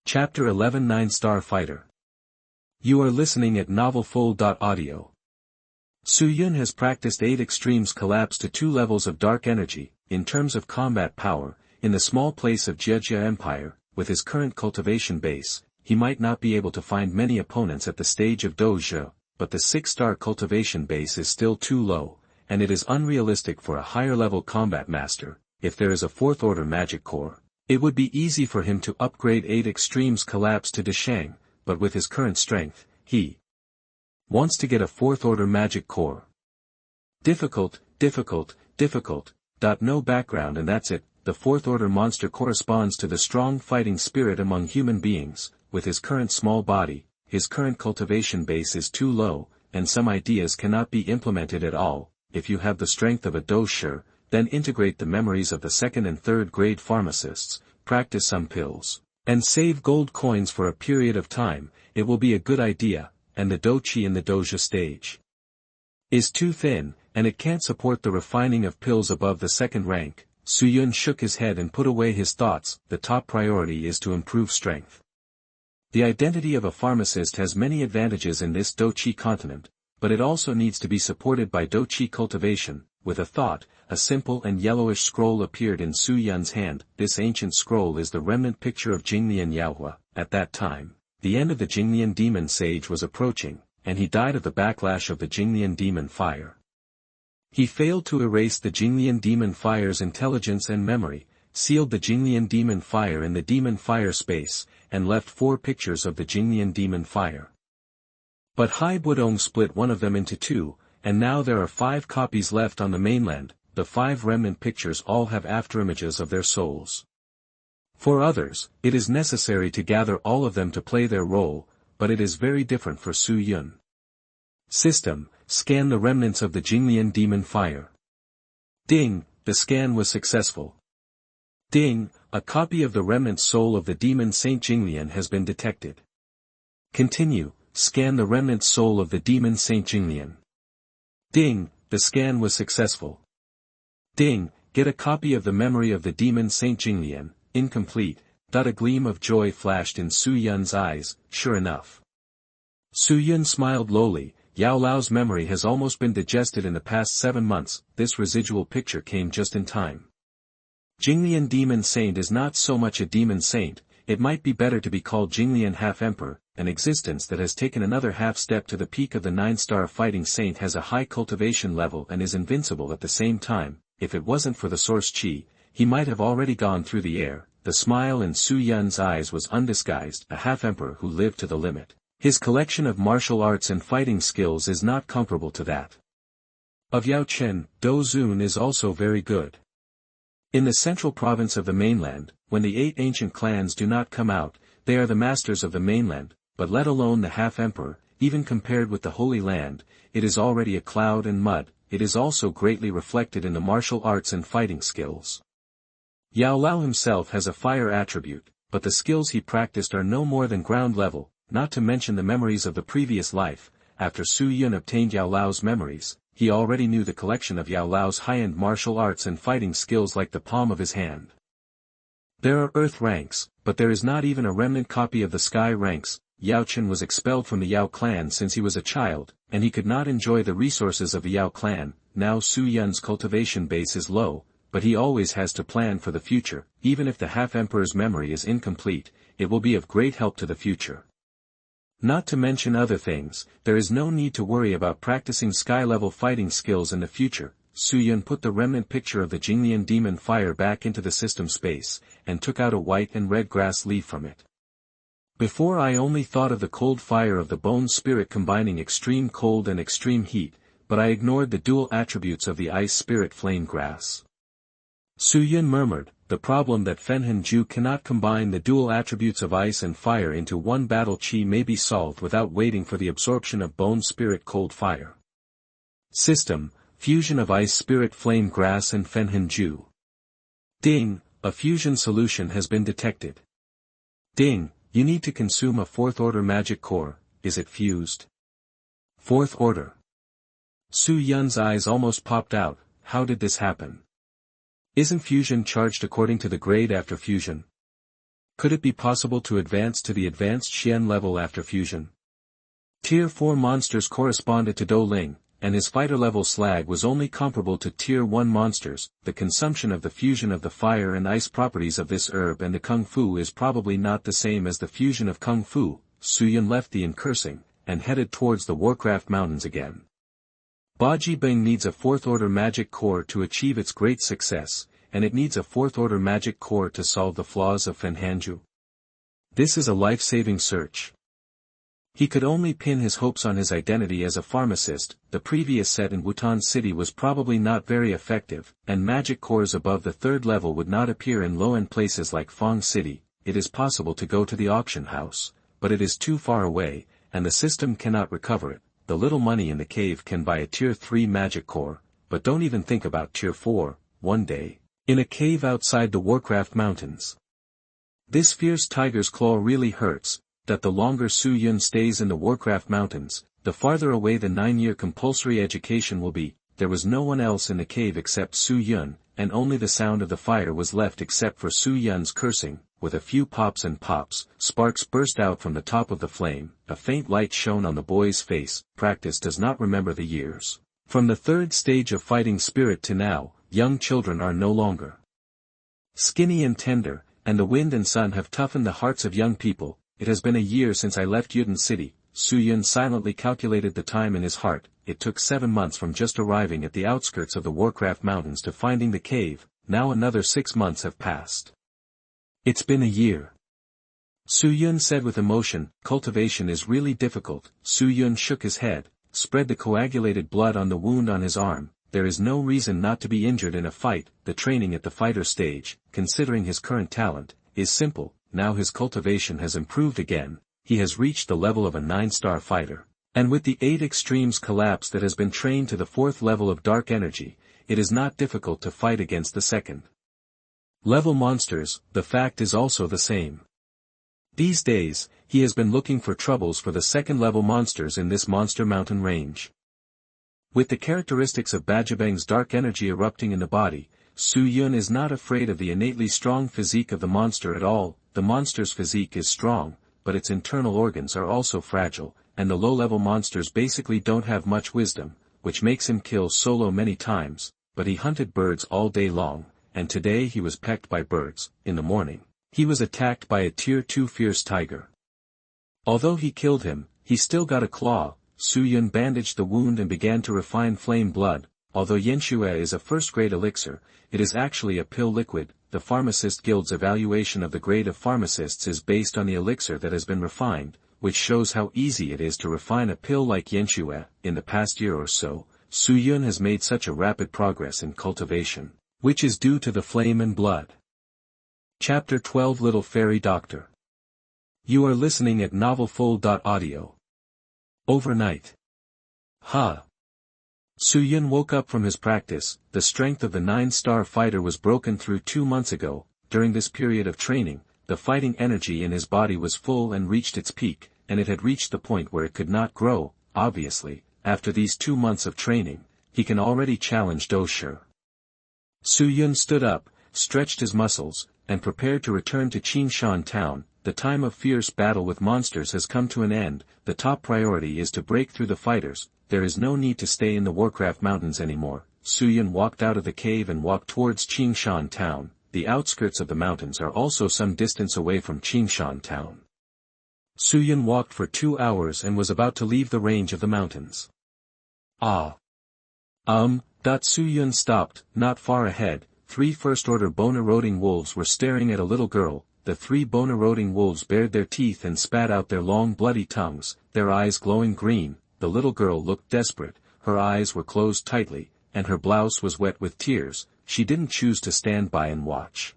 Chapter 11 9-Star Fighter. You are listening at novelfull.audio. Su Yun has practiced 8 extremes collapse to 2 levels of dark energy, in terms of combat power, in the small place of Jejia Empire. With his current cultivation base, he might not be able to find many opponents at the stage of Douluo, but the 6-star cultivation base is still too low, and it is unrealistic for a higher-level combat master. If there is a 4th-order magic core, it would be easy for him to upgrade 8 extremes collapse to Deshang, but with his current strength, he wants to get a 4th-order magic core. Difficult. No background and that's it. The 4th-order monster corresponds to the strong fighting spirit among human beings. With his current small body, his current cultivation base is too low, and some ideas cannot be implemented at all. If you have the strength of a Dou Qi, then integrate the memories of the 2nd and 3rd grade pharmacists, practice some pills, and save gold coins for a period of time. It will be a good idea, and the Dou Qi in the Douluo stage is too thin, and it can't support the refining of pills above the 2nd rank. Su Yun shook his head and put away his thoughts. The top priority is to improve strength. The identity of a pharmacist has many advantages in this Dou Qi Continent, but it also needs to be supported by Dou Qi cultivation. With a thought, a simple and yellowish scroll appeared in Su Yun's hand. This ancient scroll is the remnant picture of Jinglian Yaohua. At that time, the end of the Jinglian demon sage was approaching, and he died of the backlash of the Jinglian demon fire. He failed to erase the Jinglian demon fire's intelligence and memory, sealed the Jinglian demon fire in the demon fire space, and left 4 pictures of the Jinglian demon fire. But Hai Budong split one of them into 2, and now there are 5 copies left on the mainland. The 5 remnant pictures all have afterimages of their souls. For others, it is necessary to gather all of them to play their role, but it is very different for Su Yun. System, scan the remnants of the Jinglian demon fire. Ding, the scan was successful. Ding, a copy of the remnant soul of the demon Saint Jinglian has been detected. Continue, scan the remnant soul of the demon Saint Jinglian. Ding, the scan was successful. Ding, get a copy of the memory of the demon Saint Jinglian. Incomplete. A gleam of joy flashed in Su Yun's eyes. Sure enough. Su Yun smiled lowly. Yao Lao's memory has almost been digested in the past 7 months. This residual picture came just in time. Jinglian demon saint is not so much a demon saint. It might be better to be called Jinglian half-emperor. An existence that has taken another half-step to the peak of the 9-star fighting saint has a high cultivation level and is invincible at the same time. If it wasn't for the source qi, he might have already gone through the air. The smile in Su Yun's eyes was undisguised. A half-emperor who lived to the limit. His collection of martial arts and fighting skills is not comparable to that of Yao Chen. Dou Zun is also very good. In the central province of the mainland, when the 8 ancient clans do not come out, they are the masters of the mainland, but let alone the half-emperor. Even compared with the Holy Land, it is already a cloud and mud. It is also greatly reflected in the martial arts and fighting skills. Yao Lao himself has a fire attribute, but the skills he practiced are no more than ground level, not to mention the memories of the previous life. After Su Yun obtained Yao Lao's memories, he already knew the collection of Yao Lao's high-end martial arts and fighting skills like the palm of his hand. There are earth ranks, but there is not even a remnant copy of the sky ranks. Yao Chen was expelled from the Yao clan since he was a child, and he could not enjoy the resources of the Yao clan. Now Su Yun's cultivation base is low, but he always has to plan for the future. Even if the half-emperor's memory is incomplete, it will be of great help to the future. Not to mention other things, there is no need to worry about practicing sky-level fighting skills in the future. Su Yun put the remnant picture of the Jinglian demon fire back into the system space, and took out a white and red grass leaf from it. Before I only thought of the cold fire of the bone spirit combining extreme cold and extreme heat, but I ignored the dual attributes of the ice spirit flame grass. Su Yun murmured, the problem that Fenhanjue cannot combine the dual attributes of ice and fire into one battle qi may be solved without waiting for the absorption of bone spirit cold fire. System, fusion of ice spirit flame grass and Fenhanjue. Ding, a fusion solution has been detected. Ding, you need to consume a 4th-order magic core. Is it fused? 4th order. Su Yun's eyes almost popped out. How did this happen? Isn't fusion charged according to the grade after fusion? Could it be possible to advance to the advanced Xian level after fusion? Tier 4 monsters corresponded to Dou Ling, and his fighter level slag was only comparable to Tier 1 monsters. The consumption of the fusion of the fire and ice properties of this herb and the Kung Fu is probably not the same as the fusion of Kung Fu. Su Yun left the inn cursing, and headed towards the Warcraft Mountains again. Baji Bing needs a 4th order magic core to achieve its great success, and it needs a 4th order magic core to solve the flaws of Fenhanjue. This is a life-saving search. He could only pin his hopes on his identity as a pharmacist. The previous set in Wutan City was probably not very effective, and magic cores above the 3rd level would not appear in low-end places like Fong City. It is possible to go to the auction house, but it is too far away, and the system cannot recover it. The little money in the cave can buy a Tier 3 magic core, but don't even think about Tier 4, one day, in a cave outside the Warcraft Mountains. This fierce tiger's claw really hurts, that the longer Su Yun stays in the Warcraft Mountains, the farther away the 9-year compulsory education will be. There was no one else in the cave except Su Yun, and only the sound of the fire was left except for Su Yun's cursing. With a few pops and pops, sparks burst out from the top of the flame, a faint light shone on the boy's face. Practice does not remember the years. From the 3rd stage of fighting spirit to now, young children are no longer skinny and tender, and the wind and sun have toughened the hearts of young people. It has been a year since I left Yuden City. Su Yun silently calculated the time in his heart. It took 7 months from just arriving at the outskirts of the Warcraft Mountains to finding the cave. Now another 6 months have passed. It's been a year. Su Yun said with emotion. Cultivation is really difficult. Su Yun shook his head, spread the coagulated blood on the wound on his arm. There is no reason not to be injured in a fight. The training at the fighter stage, considering his current talent, is simple. Now his cultivation has improved again. He has reached the level of a 9-star fighter. And with the 8 extremes collapse that has been trained to the 4th level of dark energy, it is not difficult to fight against the 2nd level monsters. The fact is also the same. These days, he has been looking for troubles for the 2nd level monsters in this monster mountain range. With the characteristics of Bajibang's dark energy erupting in the body, Su Yun is not afraid of the innately strong physique of the monster at all. The monster's physique is strong, but its internal organs are also fragile, and the low-level monsters basically don't have much wisdom, which makes him kill solo many times. But he hunted birds all day long, and today he was pecked by birds. In the morning, he was attacked by a Tier 2 fierce tiger. Although he killed him, he still got a claw. Su Yun bandaged the wound and began to refine flame blood. Although Yanshue is a first-grade elixir, it is actually a pill liquid. The Pharmacist Guild's evaluation of the grade of pharmacists is based on the elixir that has been refined, which shows how easy it is to refine a pill like Yanshue. In the past year or so, Su Yun has made such a rapid progress in cultivation, which is due to the flame and blood. Chapter 12 Little Fairy Doctor. You are listening at novelfull.audio. Overnight. Su Yun woke up from his practice. The strength of the 9-star fighter was broken through 2 months ago. During this period of training, the fighting energy in his body was full and reached its peak, and it had reached the point where it could not grow. Obviously, after these 2 months of training, he can already challenge Dou Shi. Su Yun stood up, stretched his muscles, and prepared to return to Qingshan town. The time of fierce battle with monsters has come to an end. The top priority is to break through the fighters. There is no need to stay in the Warcraft Mountains anymore. Su Yun walked out of the cave and walked towards Qingshan town. The outskirts of the mountains are also some distance away from Qingshan town. Su Yun walked for 2 hours and was about to leave the range of the mountains. Su Yun stopped. Not far ahead, 3 first-order bone-eroding wolves were staring at a little girl. The 3 bone-eroding wolves bared their teeth and spat out their long bloody tongues, their eyes glowing green. The little girl looked desperate. Her eyes were closed tightly, and her blouse was wet with tears. She didn't choose to stand by and watch.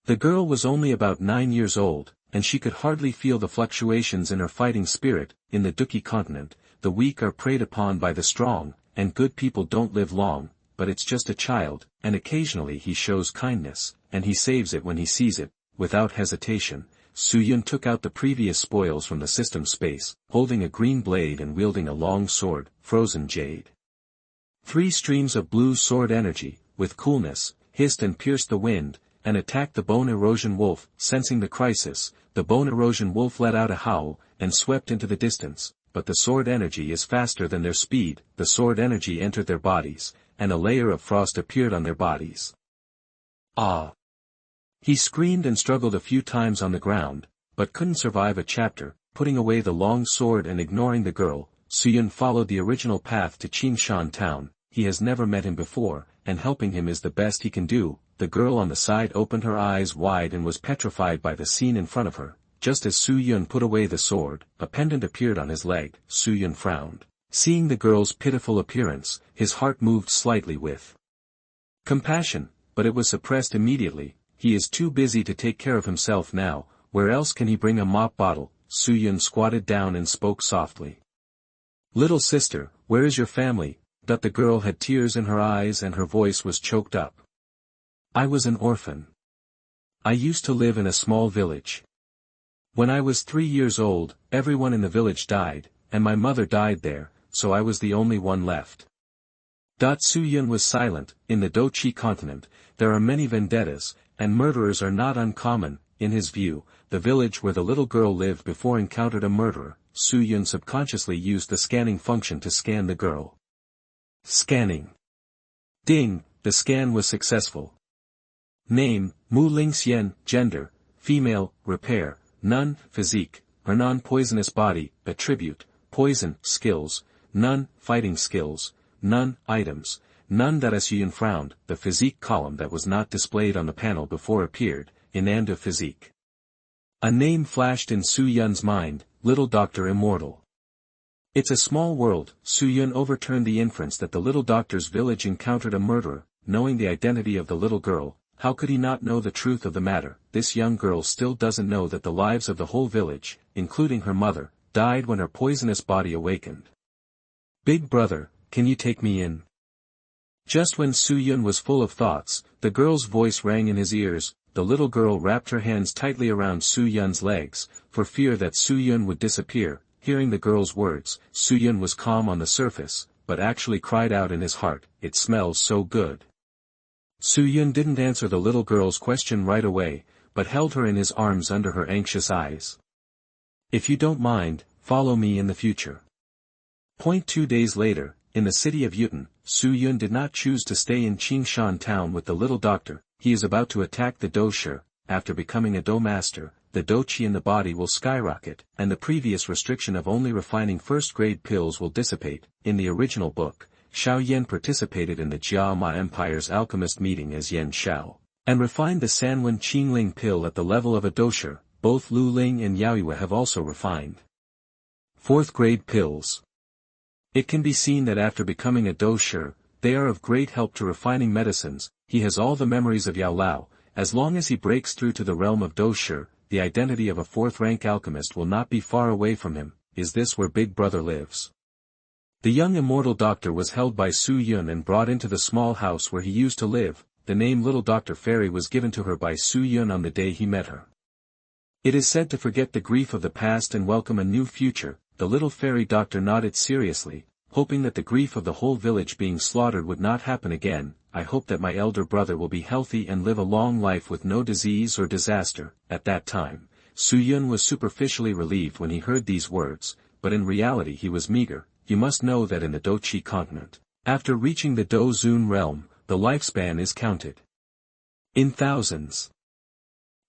The girl was only about 9 years old, and she could hardly feel the fluctuations in her fighting spirit. In the Dou Qi Continent, the weak are preyed upon by the strong, and good people don't live long. But it's just a child, and occasionally he shows kindness, and he saves it when he sees it. Without hesitation, Su Yun took out the previous spoils from the system space, holding a green blade and wielding a long sword, frozen jade. 3 streams of blue sword energy, with coolness, hissed and pierced the wind, and attacked the bone erosion wolf. Sensing the crisis, the bone erosion wolf let out a howl, and swept into the distance, but the sword energy is faster than their speed. The sword energy entered their bodies, and a layer of frost appeared on their bodies. Ah! He screamed and struggled a few times on the ground, but couldn't survive a chapter. Putting away the long sword and ignoring the girl, Suyun followed the original path to Qingshan town. He has never met him before, and helping him is the best he can do. The girl on the side opened her eyes wide and was petrified by the scene in front of her. Just as Suyun put away the sword, a pendant appeared on his leg. Suyun frowned. Seeing the girl's pitiful appearance, his heart moved slightly with compassion, but it was suppressed immediately. He is too busy to take care of himself now. Where else can he bring a mop bottle? Suyun squatted down and spoke softly. Little sister, where is your family? But the girl had tears in her eyes and her voice was choked up. I was an orphan. I used to live in a small village. When I was 3 years old, everyone in the village died, and my mother died there, so I was the only one left. Suyun was silent. In the Dou Qi Continent, there are many vendettas, and murderers are not uncommon. In his view, the village where the little girl lived before encountered a murderer. Suyun subconsciously used the scanning function to scan the girl. Scanning. Ding, the scan was successful. Name, Mu Lingxian. Gender, female. Repair, none. Physique, her non-poisonous body. Attribute, poison. Skills, none. Fighting skills, none. Items, none. Suyun frowned. The physique column that was not displayed on the panel before appeared. Inand of physique. A name flashed in Suyun's mind, Little Doctor Immortal. It's a small world. Suyun overturned the inference that the little doctor's village encountered a murderer. Knowing the identity of the little girl, how could he not know the truth of the matter? This young girl still doesn't know that the lives of the whole village, including her mother, died when her poisonous body awakened. Big brother, can you take me in? Just when Suyun was full of thoughts, the girl's voice rang in his ears. The little girl wrapped her hands tightly around Suyun's legs, for fear that Suyun would disappear. Hearing the girl's words, Suyun was calm on the surface, but actually cried out in his heart, "It smells so good." Suyun didn't answer the little girl's question right away, but held her in his arms under her anxious eyes. If you don't mind, follow me in the future. 2 days later, in the city of Yuten, Suyun did not choose to stay in Qingshan town with the little doctor. He is about to attack the Dou Shi. After becoming a Dou master, the Dou Qi in the body will skyrocket, and the previous restriction of only refining first-grade pills will dissipate. In the original book, Xiao Yan participated in the Jia Ma Empire's alchemist meeting as Yan Xiao, and refined the Sanwen Qingling pill at the level of a Dou Shi. Both Lu Ling and Yao Yue have also refined fourth-grade pills. It can be seen that after becoming a Dou Shi, they are of great help to refining medicines. He has all the memories of Yao Lao. As long as he breaks through to the realm of Dou Shi, the identity of a fourth-rank alchemist will not be far away from him. Is this where Big Brother lives? The young immortal doctor was held by Suyun and brought into the small house where he used to live. The name Little Dr. Fairy was given to her by Suyun on the day he met her. It is said to forget the grief of the past and welcome a new future. The little fairy doctor nodded seriously, hoping that the grief of the whole village being slaughtered would not happen again. I hope that my elder brother will be healthy and live a long life with no disease or disaster. At that time, Suyun was superficially relieved when he heard these words, but in reality he was meager. You must know that in the Dou Qi Continent, after reaching the Dou Zun realm, the lifespan is counted in thousands.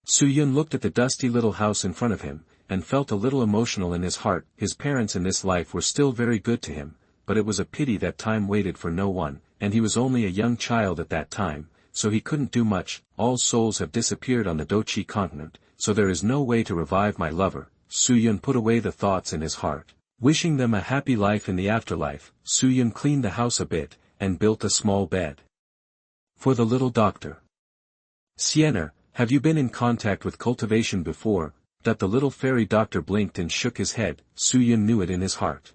Suyun looked at the dusty little house in front of him, and felt a little emotional in his heart. His parents in this life were still very good to him, but it was a pity that time waited for no one, and he was only a young child at that time, so he couldn't do much. All souls have disappeared on the Dou Qi Continent, so there is no way to revive my lover. Suyun put away the thoughts in his heart, wishing them a happy life in the afterlife. Suyun cleaned the house a bit, and built a small bed for the little doctor. Sienna, have you been in contact with cultivation before? That the little fairy doctor blinked and shook his head. Suyun knew it in his heart.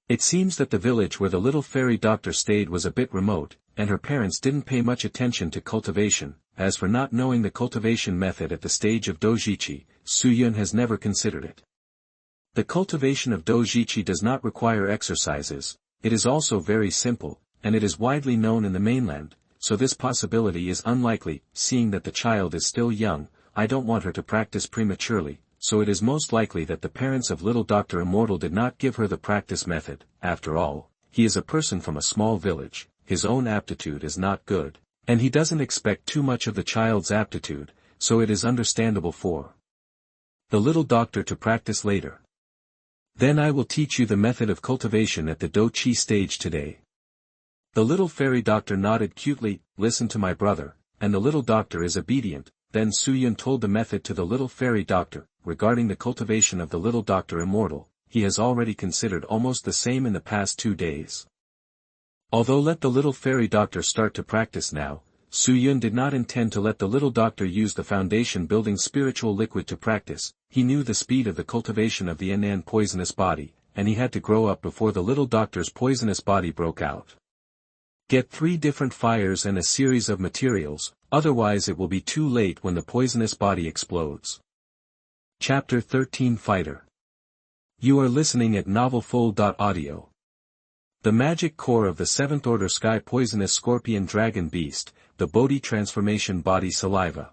It seems that the village where the little fairy doctor stayed was a bit remote, and her parents didn't pay much attention to cultivation. As for not knowing the cultivation method at the stage of Doujichi, Suyun has never considered it. The cultivation of Doujichi does not require exercises. It is also very simple, and it is widely known in the mainland. so this possibility is unlikely. Seeing that the child is still young, I don't want her to practice prematurely, so it is most likely that the parents of little Dr. Immortal did not give her the practice method. After all, he is a person from a small village, his own aptitude is not good, and he doesn't expect too much of the child's aptitude, so it is understandable for the little doctor to practice later. Then I will teach you the method of cultivation at the Dou Qi stage today. The little fairy doctor nodded cutely. Listen to my brother, and the little doctor is obedient. Then Su Yun told the method to the little fairy doctor. Regarding the cultivation of the little Doctor Immortal, he has already considered almost the same in the past 2 days. Although let the little fairy doctor start to practice now, Su Yun did not intend to let the little doctor use the foundation building spiritual liquid to practice. He knew the speed of the cultivation of the Yan'an poisonous body, and he had to grow up before the little doctor's poisonous body broke out. Get 3 different fires and a series of materials, otherwise it will be too late when the poisonous body explodes. Chapter 13 Fighter. You are listening at novelfull.audio. The magic core of the 7th order sky poisonous scorpion dragon beast, the Bodhi transformation body saliva.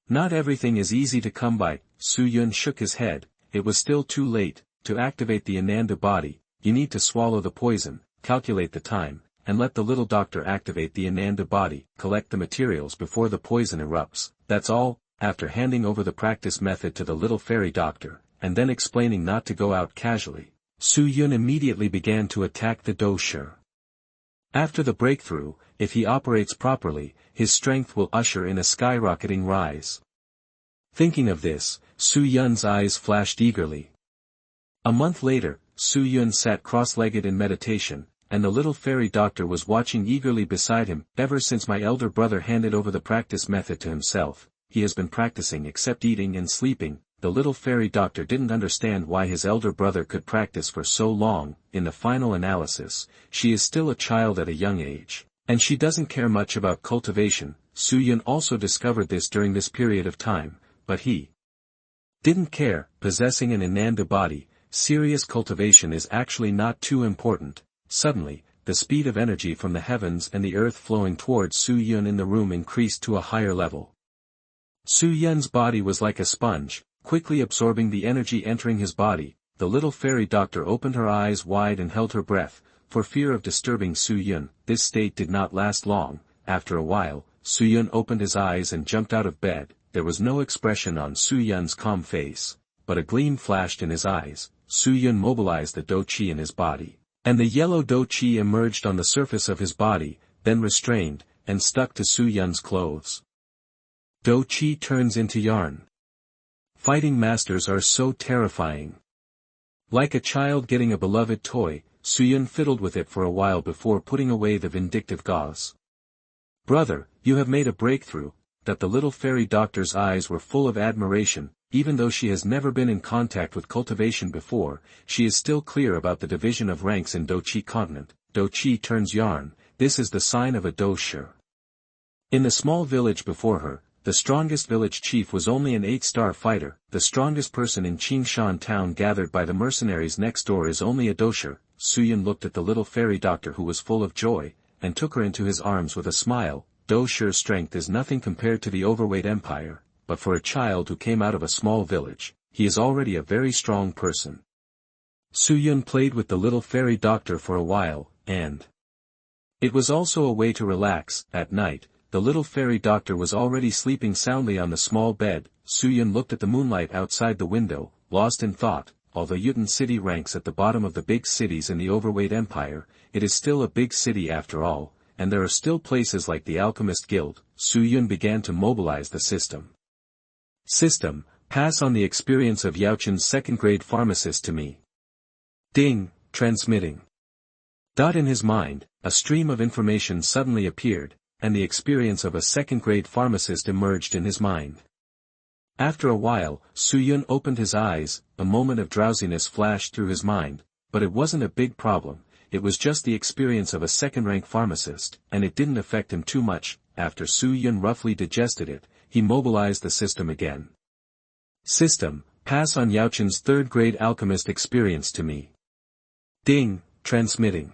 Not everything is easy to come by. Su Yun shook his head. It was still too late. To activate the Ananda body, you need to swallow the poison, calculate the time, and let the little doctor activate the Ananda body, collect the materials before the poison erupts. That's all. After handing over the practice method to the little fairy doctor, and then explaining not to go out casually, Su Yun immediately began to attack the Dou Shi. After the breakthrough, if he operates properly, his strength will usher in a skyrocketing rise. Thinking of this, Su Yun's eyes flashed eagerly. A month later, Su Yun sat cross-legged in meditation, and the little fairy doctor was watching eagerly beside him. Ever since my elder brother handed over the practice method to himself, he has been practicing except eating and sleeping. The little fairy doctor didn't understand why his elder brother could practice for so long. In the final analysis, she is still a child at a young age, and she doesn't care much about cultivation. Su Yun also discovered this during this period of time, but he didn't care. Possessing an Ananda body, serious cultivation is actually not too important. Suddenly, the speed of energy from the heavens and the earth flowing towards Su Yun in the room increased to a higher level. Su Yun's body was like a sponge, quickly absorbing the energy entering his body. The little fairy doctor opened her eyes wide and held her breath, for fear of disturbing Su Yun. This state did not last long. After a while, Su Yun opened his eyes and jumped out of bed. There was no expression on Su Yun's calm face, but a gleam flashed in his eyes. Su Yun mobilized the Dou Qi in his body, and the yellow Dou Qi emerged on the surface of his body, then restrained, and stuck to Su Yun's clothes. Dou Qi turns into yarn. Fighting masters are so terrifying. Like a child getting a beloved toy, Su Yun fiddled with it for a while before putting away the vindictive gauze. Brother, you have made a breakthrough. That the little fairy doctor's eyes were full of admiration. Even though she has never been in contact with cultivation before, she is still clear about the division of ranks in Dou Qi Continent. Dou Qi turns yarn. This is the sign of a Dou Shi. In the small village before her, the strongest village chief was only an 8-star fighter. The strongest person in Qingshan town gathered by the mercenaries next door is only a Dou Shi. Su Yun looked at the little fairy doctor who was full of joy, and took her into his arms with a smile. Dou Shi's strength is nothing compared to the overweight empire, but for a child who came out of a small village, he is already a very strong person. Su Yun played with the little fairy doctor for a while, and it was also a way to relax. At night, the little fairy doctor was already sleeping soundly on the small bed. Su Yun looked at the moonlight outside the window, lost in thought. Although Yuten City ranks at the bottom of the big cities in the overweight empire, it is still a big city after all, and there are still places like the Alchemist Guild. Su Yun began to mobilize the system. System, pass on the experience of Yaochen's second-grade pharmacist to me. Ding, transmitting. In his mind, a stream of information suddenly appeared, and the experience of a second-grade pharmacist emerged in his mind. After a while, Su Yun opened his eyes. A moment of drowsiness flashed through his mind, but it wasn't a big problem. It was just the experience of a second-rank pharmacist, and it didn't affect him too much. After Su Yun roughly digested it, he mobilized the system again. System, pass on Yaochen's third-grade alchemist experience to me. Ding, transmitting.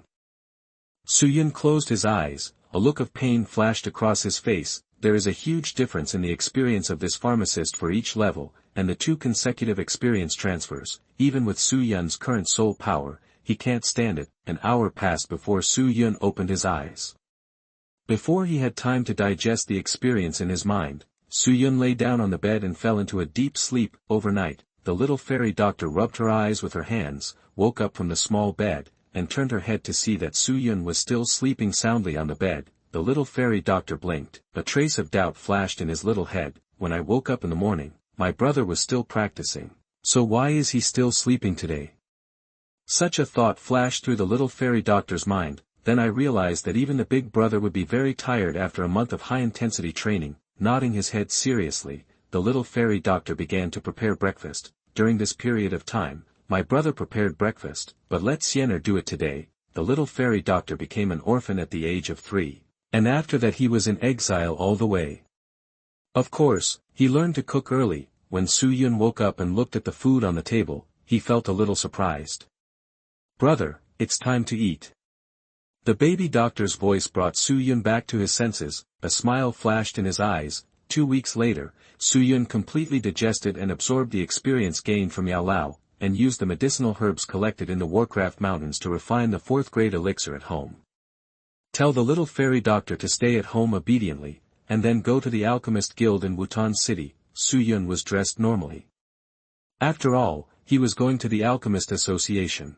Su Yun closed his eyes. a look of pain flashed across his face. There is a huge difference in the experience of this pharmacist for each level, and the 2 consecutive experience transfers. Even with Su Yun's current soul power, he can't stand it. An hour passed before Su Yun opened his eyes. Before he had time to digest the experience in his mind, Su Yun lay down on the bed and fell into a deep sleep. Overnight, the little fairy doctor rubbed her eyes with her hands, woke up from the small bed, and turned her head to see that Su Yun was still sleeping soundly on the bed. The little fairy doctor blinked. A trace of doubt flashed in his little head. When I woke up in the morning, my brother was still practicing. So why is he still sleeping today? Such a thought flashed through the little fairy doctor's mind. Then I realized that even the big brother would be very tired after a month of high-intensity training. Nodding his head seriously, the little fairy doctor began to prepare breakfast. During this period of time, my brother prepared breakfast, but let Xiener do it today. The little fairy doctor became an orphan at the age of 3. And after that he was in exile all the way. Of course, he learned to cook early. When Su Yun woke up and looked at the food on the table, he felt a little surprised. "Brother, it's time to eat." The baby doctor's voice brought Su Yun back to his senses. A smile flashed in his eyes. 2 weeks later, Su Yun completely digested and absorbed the experience gained from Yao Lao, and used the medicinal herbs collected in the Warcraft Mountains to refine the 4th grade elixir at home. Tell the little fairy doctor to stay at home obediently, and then go to the Alchemist Guild in Wutan City. Su Yun was dressed normally. After all, he was going to the Alchemist Association.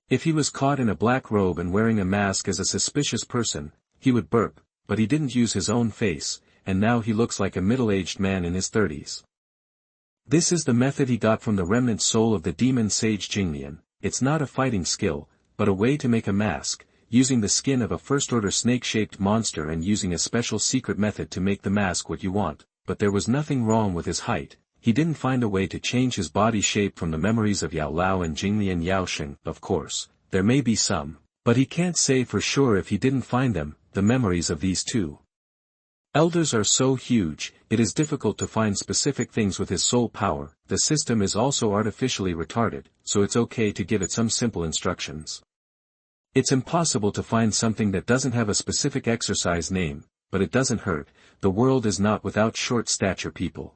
If he was caught in a black robe and wearing a mask as a suspicious person, he would burp, but he didn't use his own face, and now he looks like a middle-aged man in his 30s. This is the method he got from the remnant soul of the demon sage Jinglian. It's not a fighting skill, but a way to make a mask, using the skin of a first-order snake-shaped monster and using a special secret method to make the mask what you want. But there was nothing wrong with his height. He didn't find a way to change his body shape from the memories of Yao Lao and Jinglian Yaoxing. Of course, there may be some, but he can't say for sure if he didn't find them, the memories of these 2 elders are so huge, it is difficult to find specific things with his soul power. The system is also artificially retarded, so it's okay to give it some simple instructions. It's impossible to find something that doesn't have a specific exercise name, but it doesn't hurt. The world is not without short-stature people.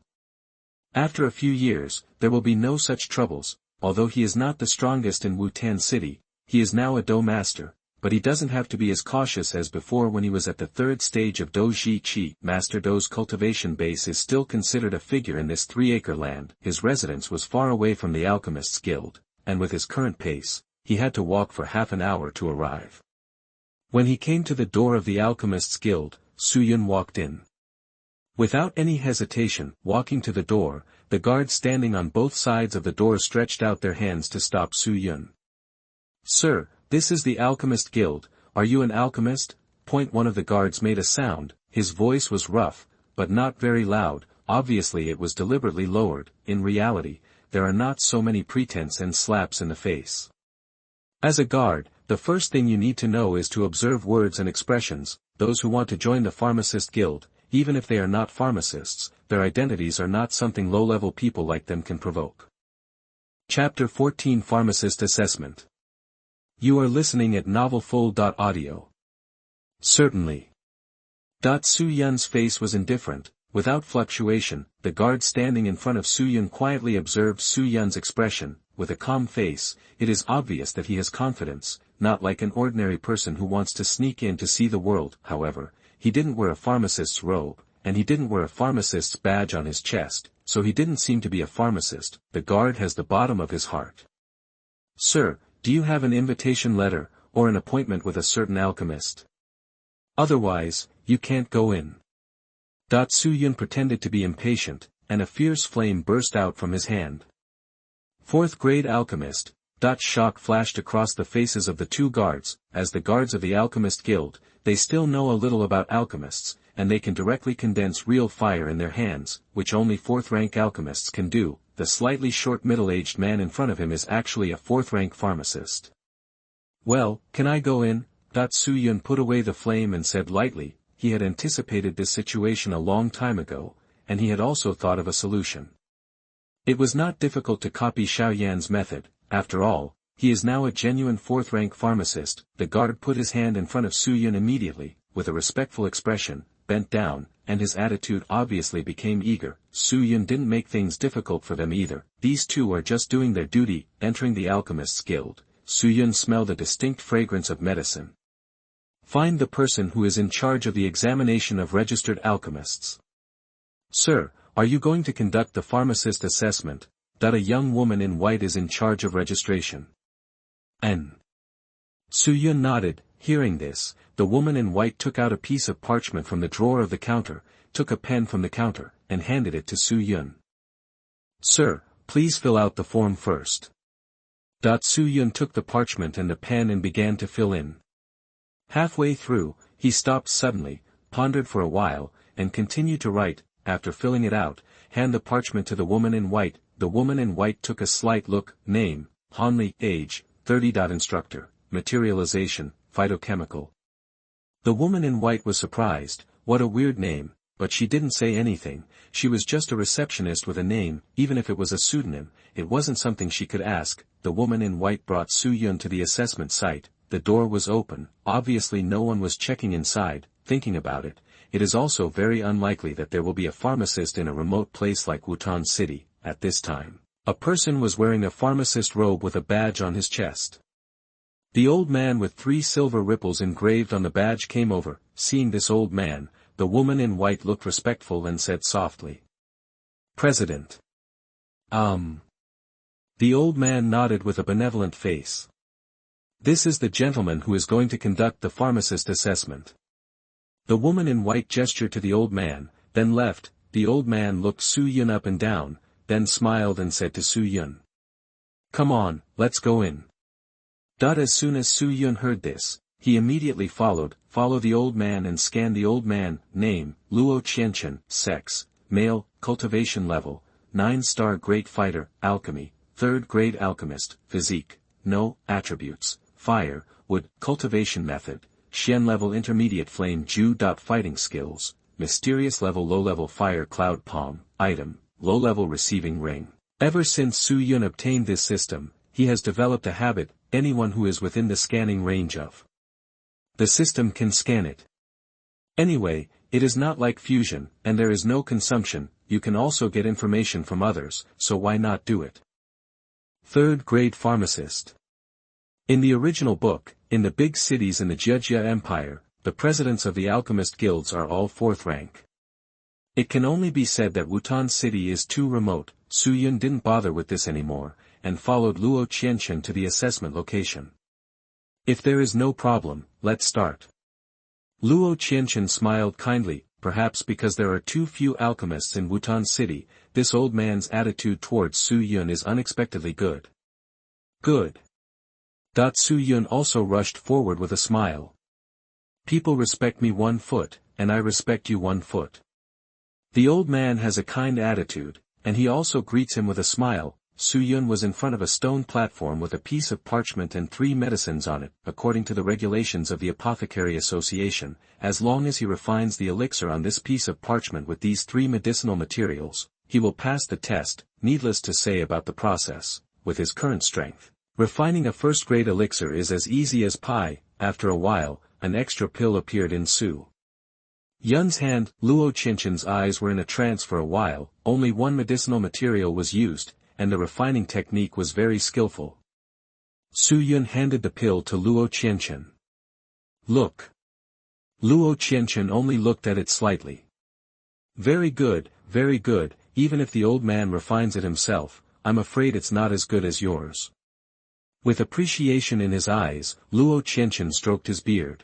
After a few years, there will be no such troubles. Although he is not the strongest in Wutan City, he is now a Dou master, but he doesn't have to be as cautious as before when he was at the 3rd stage of Dou Qi. Master Dou's cultivation base is still considered a figure in this 3-acre land. His residence was far away from the Alchemist's Guild, and with his current pace, he had to walk for half an hour to arrive. When he came to the door of the Alchemist's Guild, Su Yun walked in. Without any hesitation, walking to the door, the guards standing on both sides of the door stretched out their hands to stop Su Yun. "Sir, this is the Alchemist Guild. Are you an alchemist?" One of the guards made a sound. His voice was rough, but not very loud. Obviously it was deliberately lowered. In reality, there are not so many pretense and slaps in the face. As a guard, the first thing you need to know is to observe words and expressions. Those who want to join the Pharmacist Guild, even if they are not pharmacists, their identities are not something low-level people like them can provoke. Chapter 14 Pharmacist Assessment. You are listening at novelfull.audio. Certainly. Su Yun's face was indifferent. Without fluctuation, the guard standing in front of Su Yun quietly observed Su Yun's expression. With a calm face, it is obvious that he has confidence, not like an ordinary person who wants to sneak in to see the world. However, he didn't wear a pharmacist's robe, and he didn't wear a pharmacist's badge on his chest, so he didn't seem to be a pharmacist. The guard has the bottom of his heart. "Sir, do you have an invitation letter, or an appointment with a certain alchemist? Otherwise, you can't go in." Su Yun pretended to be impatient, and a fierce flame burst out from his hand. 4th grade alchemist. Shock flashed across the faces of the 2 guards. As the guards of the Alchemist Guild, they still know a little about alchemists, and they can directly condense real fire in their hands, which only 4th-rank alchemists can do. The slightly short middle-aged man in front of him is actually a 4th-rank pharmacist. "Well, can I go in?" Su Yun put away the flame and said lightly. He had anticipated this situation a long time ago, and he had also thought of a solution. It was not difficult to copy Xiaoyan's method. After all, he is now a genuine 4th-rank pharmacist. The guard put his hand in front of Su Yun immediately. with a respectful expression, bent down, and his attitude obviously became eager. Su Yun didn't make things difficult for them either. These two are just doing their duty. Entering the Alchemist's Guild, Su Yun smelled a distinct fragrance of medicine. Find the person who is in charge of the examination of registered alchemists. Sir, are you going to conduct the pharmacist assessment? That a young woman in white is in charge of registration. N. Su Yun nodded. Hearing this, the woman in white took out a piece of parchment from the drawer of the counter, took a pen from the counter, and handed it to Su Yun. Sir, please fill out the form first. Su Yun took the parchment and the pen and began to fill in. Halfway through, he stopped suddenly, pondered for a while, and continued to write. After filling it out, hand the parchment to the woman in white. The woman in white took a slight look. Name, Hanli, age, 30. Instructor, materialization, phytochemical. The woman in white was surprised. What a weird name, but she didn't say anything. She was just a receptionist with a name. Even if it was a pseudonym, it wasn't something she could ask. The woman in white brought Su Yun to the assessment site. The door was open. Obviously no one was checking inside. Thinking about it, it is also very unlikely that there will be a pharmacist in a remote place like Wutan City, at this time. A person was wearing a pharmacist robe with a badge on his chest. The old man with 3 silver ripples engraved on the badge came over. Seeing this old man, the woman in white looked respectful and said softly. President. The old man nodded with a benevolent face. This is the gentleman who is going to conduct the pharmacist assessment. The woman in white gestured to the old man, then left. The old man looked Su Yun up and down, then smiled and said to Su Yun. Come on, let's go in. As soon as Su Yun heard this, he immediately followed the old man and scanned the old man. Name, Luo Qianchen, sex, male, cultivation level, 9-star great fighter, alchemy, 3rd grade alchemist, physique, no, attributes, fire, wood, cultivation method, Xian level intermediate flame Ju. Fighting skills, mysterious level low level fire cloud palm, item, low level receiving ring. Ever since Su Yun obtained this system, he has developed a habit. Anyone who is within the scanning range of the system can scan it. Anyway, it is not like fusion, and there is no consumption. You can also get information from others, so why not do it? 3rd grade pharmacist. In the original book, in the big cities in the Jejia Empire, the presidents of the alchemist guilds are all 4th rank. It can only be said that Wutan City is too remote. Su Yun didn't bother with this anymore, and followed Luo Qianchen to the assessment location. If there is no problem, let's start. Luo Qianchen smiled kindly. Perhaps because there are too few alchemists in Wutan City, this old man's attitude towards Su Yun is unexpectedly good. Good. Su Yun also rushed forward with a smile. People respect me 1 foot, and I respect you 1 foot. The old man has a kind attitude, and he also greets him with a smile. Su Yun was in front of a stone platform with a piece of parchment and 3 medicines on it. According to the regulations of the Apothecary Association, as long as he refines the elixir on this piece of parchment with these 3 medicinal materials, he will pass the test. Needless to say about the process, with his current strength, refining a 1st-grade elixir is as easy as pie. After a while, an extra pill appeared in Su Yun's hand. Luo Qianchen's eyes were in a trance for a while. Only 1 medicinal material was used, and the refining technique was very skillful. Su Yun handed the pill to Luo Qianchen. Look. Luo Qianchen only looked at it slightly. Very good, even if the old man refines it himself, I'm afraid it's not as good as yours. With appreciation in his eyes, Luo Qianchen stroked his beard.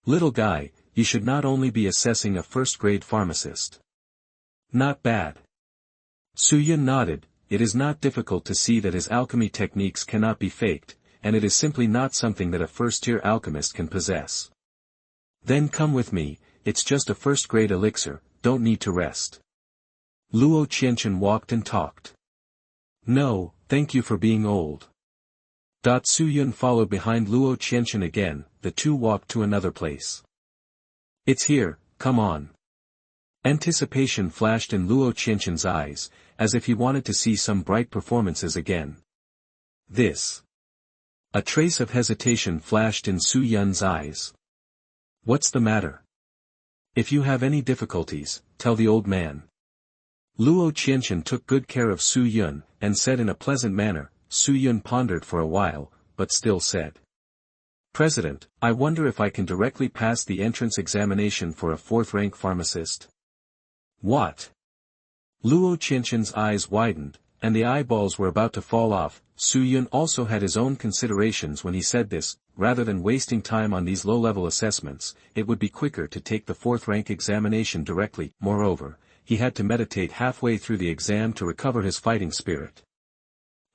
Little guy, you should not only be assessing a 1st-grade pharmacist. Not bad. Su Yun nodded. It is not difficult to see that his alchemy techniques cannot be faked, and it is simply not something that a 1st-tier alchemist can possess. Then come with me, it's just a 1st-grade elixir, don't need to rest. Luo Qianchen walked and talked. No, thank you for being old. Su Yun followed behind Luo Qianchen again. The two walked to another place. It's here, come on. Anticipation flashed in Luo Qianchen's eyes, as if he wanted to see some bright performances again. This. A trace of hesitation flashed in Su Yun's eyes. What's the matter? If you have any difficulties, tell the old man. Luo Qianchen took good care of Su Yun, and said in a pleasant manner. Su Yun pondered for a while, but still said. President, I wonder if I can directly pass the entrance examination for a fourth-rank pharmacist. What? Luo Qianchen's eyes widened, and the eyeballs were about to fall off. Su Yun also had his own considerations when he said this. Rather than wasting time on these low-level assessments, it would be quicker to take the fourth-rank examination directly. Moreover, he had to meditate halfway through the exam to recover his fighting spirit.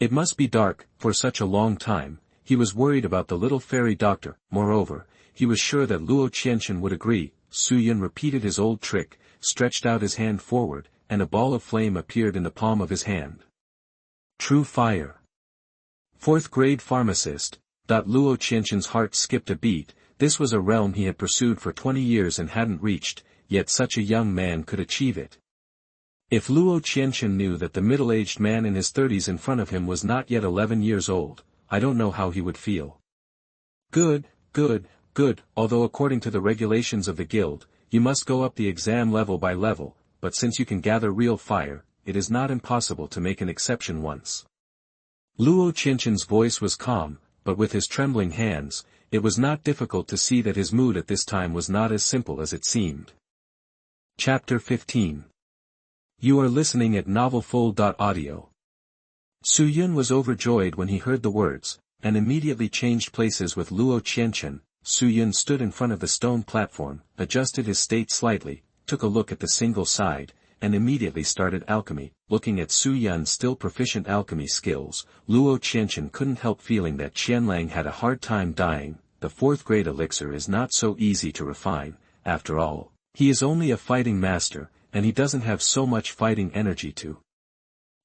It must be dark, for such a long time. He was worried about the little fairy doctor. Moreover, he was sure that Luo Qianchen would agree. Su Yun repeated his old trick, stretched out his hand forward, and a ball of flame appeared in the palm of his hand. True fire. Fourth-grade pharmacist. Luo Qianchen's heart skipped a beat. This was a realm he had pursued for 20 years and hadn't reached, yet such a young man could achieve it. If Luo Qianchen knew that the middle-aged man in his 30s in front of him was not yet 11 years old, I don't know how he would feel. Good, although according to the regulations of the guild, you must go up the exam level by level, but since you can gather real fire, it is not impossible to make an exception once. Luo Qianchen's voice was calm, but with his trembling hands, it was not difficult to see that his mood at this time was not as simple as it seemed. Chapter 15. You are listening at novelfull.audio. Su Yun was overjoyed when he heard the words, and immediately changed places with Luo Qianchen. Su Yun stood in front of the stone platform, adjusted his state slightly, took a look at the single side, and immediately started alchemy. Looking at Su Yun's still proficient alchemy skills, Luo Qianchen couldn't help feeling that Qianlang had a hard time dying. The fourth-grade elixir is not so easy to refine. After all, he is only a fighting master, and he doesn't have so much fighting energy to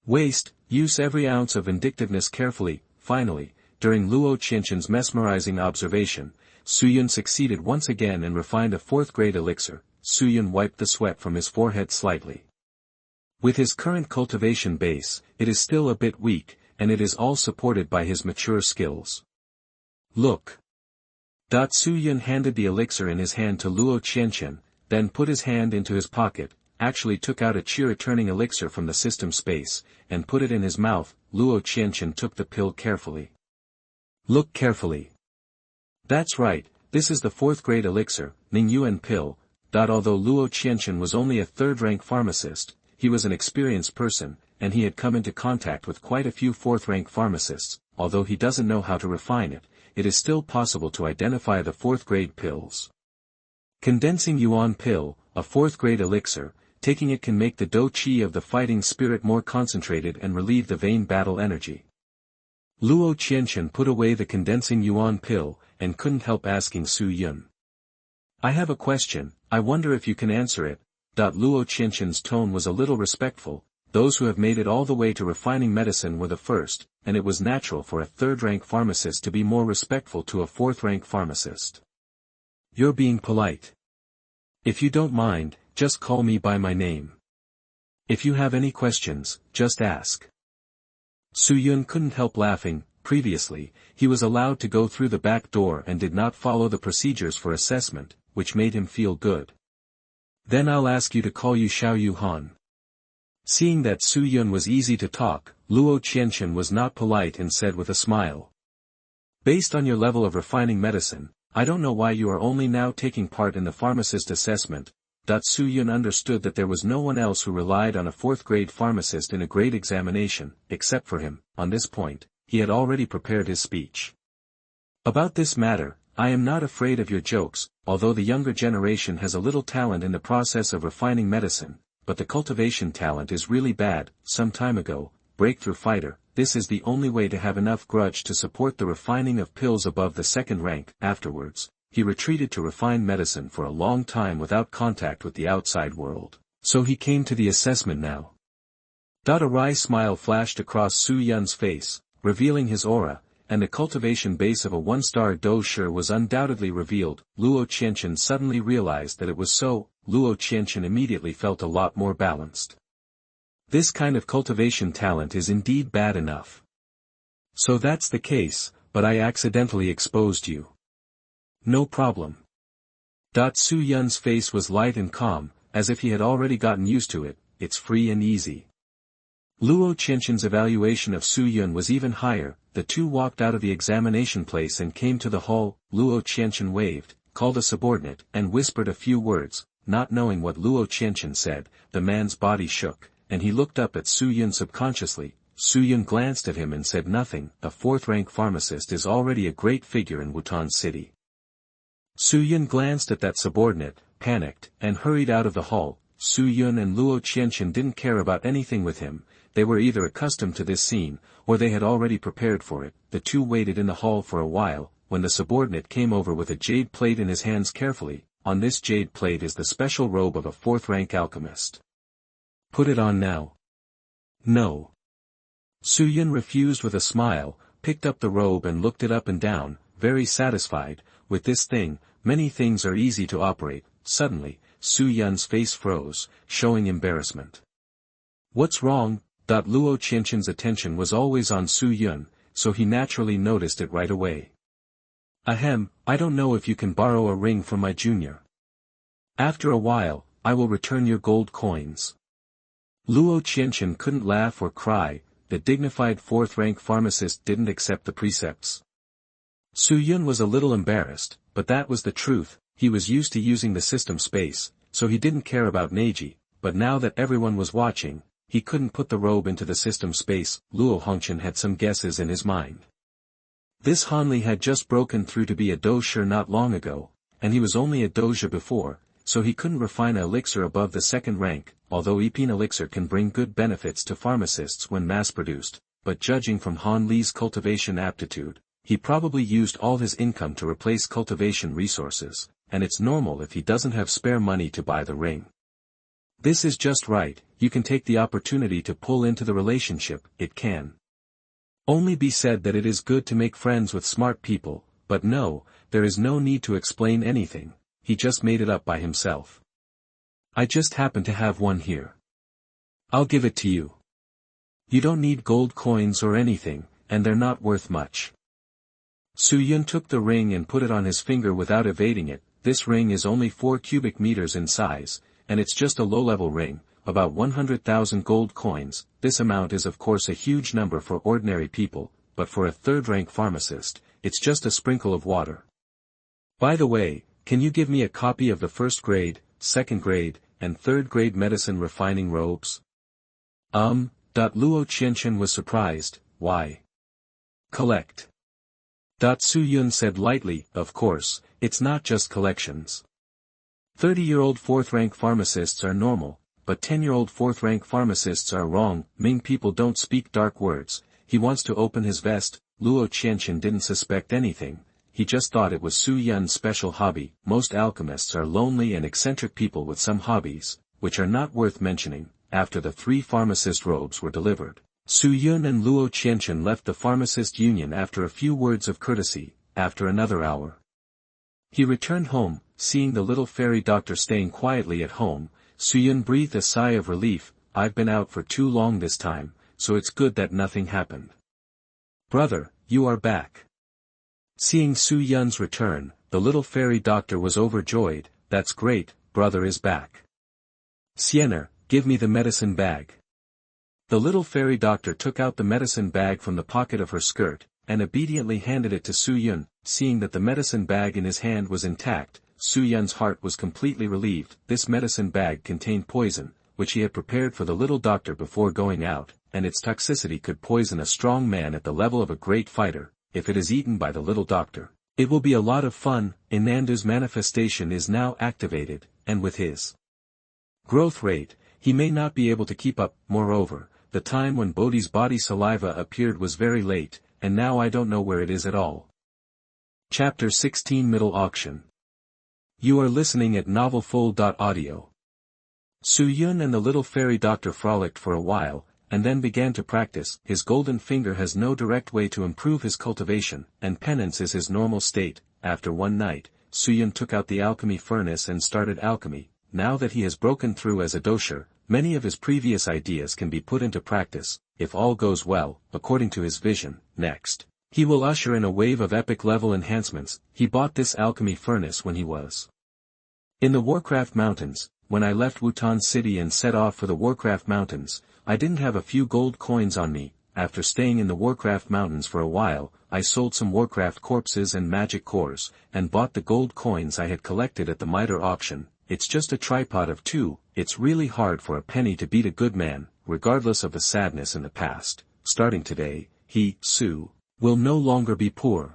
waste. Use every ounce of vindictiveness carefully. Finally, during Luo Qianchen's mesmerizing observation, Su Yun succeeded once again and refined a fourth-grade elixir. Su Yun wiped the sweat from his forehead slightly. With his current cultivation base, it is still a bit weak, and it is all supported by his mature skills. Look. Su Yun handed the elixir in his hand to Luo Qianchen, then put his hand into his pocket, actually took out a qi-returning elixir from the system space, and put it in his mouth. Luo Qianchen took the pill carefully. Look carefully. That's right, this is the fourth-grade elixir, Ningyuan pill. Although Luo Qianchen was only a third-rank pharmacist, he was an experienced person, and he had come into contact with quite a few fourth-rank pharmacists. Although he doesn't know how to refine it, it is still possible to identify the fourth-grade pills. Condensing Yuan pill, a fourth-grade elixir, taking it can make the Dou Qi of the fighting spirit more concentrated and relieve the vain battle energy. Luo Qianchen put away the condensing Yuan pill, and couldn't help asking Su Yun. I have a question, I wonder if you can answer it. Luo Qianchen's tone was a little respectful. Those who have made it all the way to refining medicine were the first, and it was natural for a third-rank pharmacist to be more respectful to a fourth-rank pharmacist. You're being polite. If you don't mind, just call me by my name. If you have any questions, just ask. Su Yun couldn't help laughing. Previously, he was allowed to go through the back door and did not follow the procedures for assessment, which made him feel good. Then I'll ask you to call you Xiao Yu Han. Seeing that Su Yun was easy to talk, Luo Qianchen was not polite and said with a smile. Based on your level of refining medicine, I don't know why you are only now taking part in the pharmacist assessment. Su Yun understood that there was no one else who relied on a fourth-grade pharmacist in a grade examination, except for him. On this point, he had already prepared his speech. About this matter, I am not afraid of your jokes, although the younger generation has a little talent in the process of refining medicine, but the cultivation talent is really bad. Some time ago, breakthrough fighter, this is the only way to have enough grudge to support the refining of pills above the second rank. Afterwards, he retreated to refine medicine for a long time without contact with the outside world, so he came to the assessment now. A wry smile flashed across Su Yun's face, revealing his aura, and the cultivation base of a one-star Dou Shi was undoubtedly revealed. Luo Qianchen suddenly realized that it was so. Luo Qianchen immediately felt a lot more balanced. This kind of cultivation talent is indeed bad enough. So that's the case, but I accidentally exposed you. No problem. Su Yun's face was light and calm, as if he had already gotten used to it. It's free and easy. Luo Qianxun's evaluation of Su Yun was even higher. The two walked out of the examination place and came to the hall. Luo Qianxun waved, called a subordinate, and whispered a few words. Not knowing what Luo Qianxun said, the man's body shook, and he looked up at Su Yun subconsciously. Su Yun glanced at him and said nothing. A fourth-rank pharmacist is already a great figure in Wutan City. Su Yun glanced at that subordinate, panicked, and hurried out of the hall. Su Yun and Luo Qianxun didn't care about anything with him. They were either accustomed to this scene, or they had already prepared for it. The two waited in the hall for a while, when the subordinate came over with a jade plate in his hands carefully. On this jade plate is the special robe of a fourth-rank alchemist. Put it on now. No. Su Yun refused with a smile, picked up the robe and looked it up and down, very satisfied. With this thing, many things are easy to operate. Suddenly, Su Yun's face froze, showing embarrassment. What's wrong? Luo Qianxun's attention was always on Su Yun, so he naturally noticed it right away. Ahem, I don't know if you can borrow a ring from my junior. After a while, I will return your gold coins. Luo Qianxun couldn't laugh or cry. The dignified fourth-rank pharmacist didn't accept the precepts. Su Yun was a little embarrassed, but that was the truth. He was used to using the system space, so he didn't care about Neji, but now that everyone was watching, he couldn't put the robe into the system space. Luo Hongqian had some guesses in his mind. This Hanli had just broken through to be a doshi not long ago, and he was only a doji before, so he couldn't refine an elixir above the second rank, although Epine elixir can bring good benefits to pharmacists when mass-produced, but judging from Han Li's cultivation aptitude, he probably used all his income to replace cultivation resources, and it's normal if he doesn't have spare money to buy the ring. This is just right. You can take the opportunity to pull into the relationship. It can only be said that it is good to make friends with smart people, but no, there is no need to explain anything. He just made it up by himself. I just happen to have one here. I'll give it to you. You don't need gold coins or anything, and they're not worth much. Su Yun took the ring and put it on his finger without evading it. This ring is only 4 cubic meters in size, and it's just a low-level ring, about 100,000 gold coins. This amount is of course a huge number for ordinary people, but for a third-rank pharmacist, it's just a sprinkle of water. By the way, can you give me a copy of the first grade, second grade, and third grade medicine refining robes? Luo Qianxun was surprised. Why? Collect. Su Yun said lightly, of course, it's not just collections. 30-year-old fourth-rank pharmacists are normal, but 10-year-old fourth-rank pharmacists are wrong. Ming people don't speak dark words. He wants to open his vest. Luo Qianxun didn't suspect anything. He just thought it was Su Yun's special hobby. Most alchemists are lonely and eccentric people with some hobbies, which are not worth mentioning. After the 3 pharmacist robes were delivered, Su Yun and Luo Qianxun left the pharmacist union after a few words of courtesy. After another hour, he returned home. Seeing the little fairy doctor staying quietly at home, Su Yun breathed a sigh of relief. I've been out for too long this time, so it's good that nothing happened. Brother, you are back. Seeing Su Yun's return, the little fairy doctor was overjoyed. That's great, brother is back. Siener, give me the medicine bag. The little fairy doctor took out the medicine bag from the pocket of her skirt, and obediently handed it to Su Yun. Seeing that the medicine bag in his hand was intact, Su Yun's heart was completely relieved. This medicine bag contained poison, which he had prepared for the little doctor before going out, and its toxicity could poison a strong man at the level of a great fighter. If it is eaten by the little doctor, it will be a lot of fun. Inandu's manifestation is now activated, and with his growth rate, he may not be able to keep up. Moreover, the time when Bodhi's body saliva appeared was very late, and now I don't know where it is at all. Chapter 16 Middle Auction. You are listening at novelfull.audio. Su Yun and the little fairy doctor frolicked for a while, and then began to practice. His golden finger has no direct way to improve his cultivation, and penance is his normal state. After one night, Su Yun took out the alchemy furnace and started alchemy. Now that he has broken through as a doshi, many of his previous ideas can be put into practice. If all goes well, according to his vision, next, he will usher in a wave of epic level enhancements. He bought this alchemy furnace when he was In the Warcraft Mountains, when I left Wutan City and set off for the Warcraft Mountains, I didn't have a few gold coins on me. After staying in the Warcraft Mountains for a while, I sold some Warcraft corpses and magic cores, and bought the gold coins I had collected at the Mitre auction. It's just a tripod of 2, it's really hard for a penny to beat a good man, regardless of the sadness in the past. Starting today, he, Su, will no longer be poor.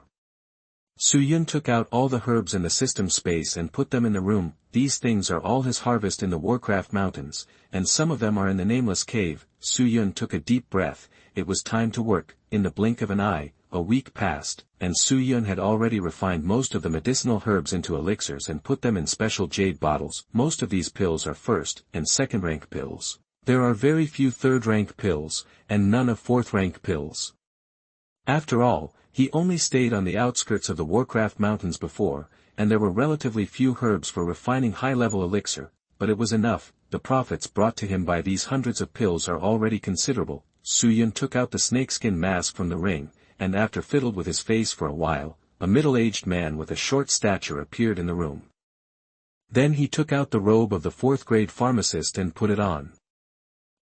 Su Yun took out all the herbs in the system space and put them in the room. These things are all his harvest in the Warcraft Mountains, and some of them are in the Nameless Cave. Su Yun took a deep breath. It was time to work. In the blink of an eye, a week passed, and Su Yun had already refined most of the medicinal herbs into elixirs and put them in special jade bottles. Most of these pills are first and second rank pills. There are very few third rank pills, and none of fourth rank pills. After all, he only stayed on the outskirts of the Warcraft Mountains before, and there were relatively few herbs for refining high-level elixir, but it was enough. The profits brought to him by these hundreds of pills are already considerable. Su Yun took out the snakeskin mask from the ring, and after fiddled with his face for a while, a middle-aged man with a short stature appeared in the room. Then he took out the robe of the 4th-grade pharmacist and put it on.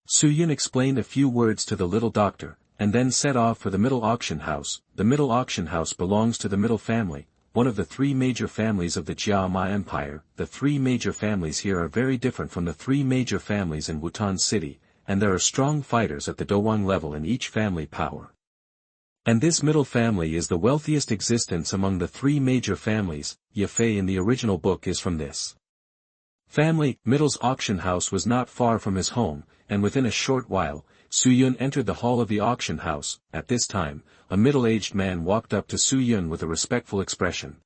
Su Yun explained a few words to the little doctor, and then set off for the Mittel auction house. The Mittel auction house belongs to the Mittel family, one of the 3 major families of the Jia Ma Empire. The 3 major families here are very different from the 3 major families in Wutan City, and there are strong fighters at the Dowang level in each family power. And this Mittel family is the wealthiest existence among the 3 major families. Ye Fei in the original book is from this family. Mittel's auction house was not far from his home, and within a short while, Su Yun entered the hall of the auction house. At this time, a middle-aged man walked up to Su Yun with a respectful expression.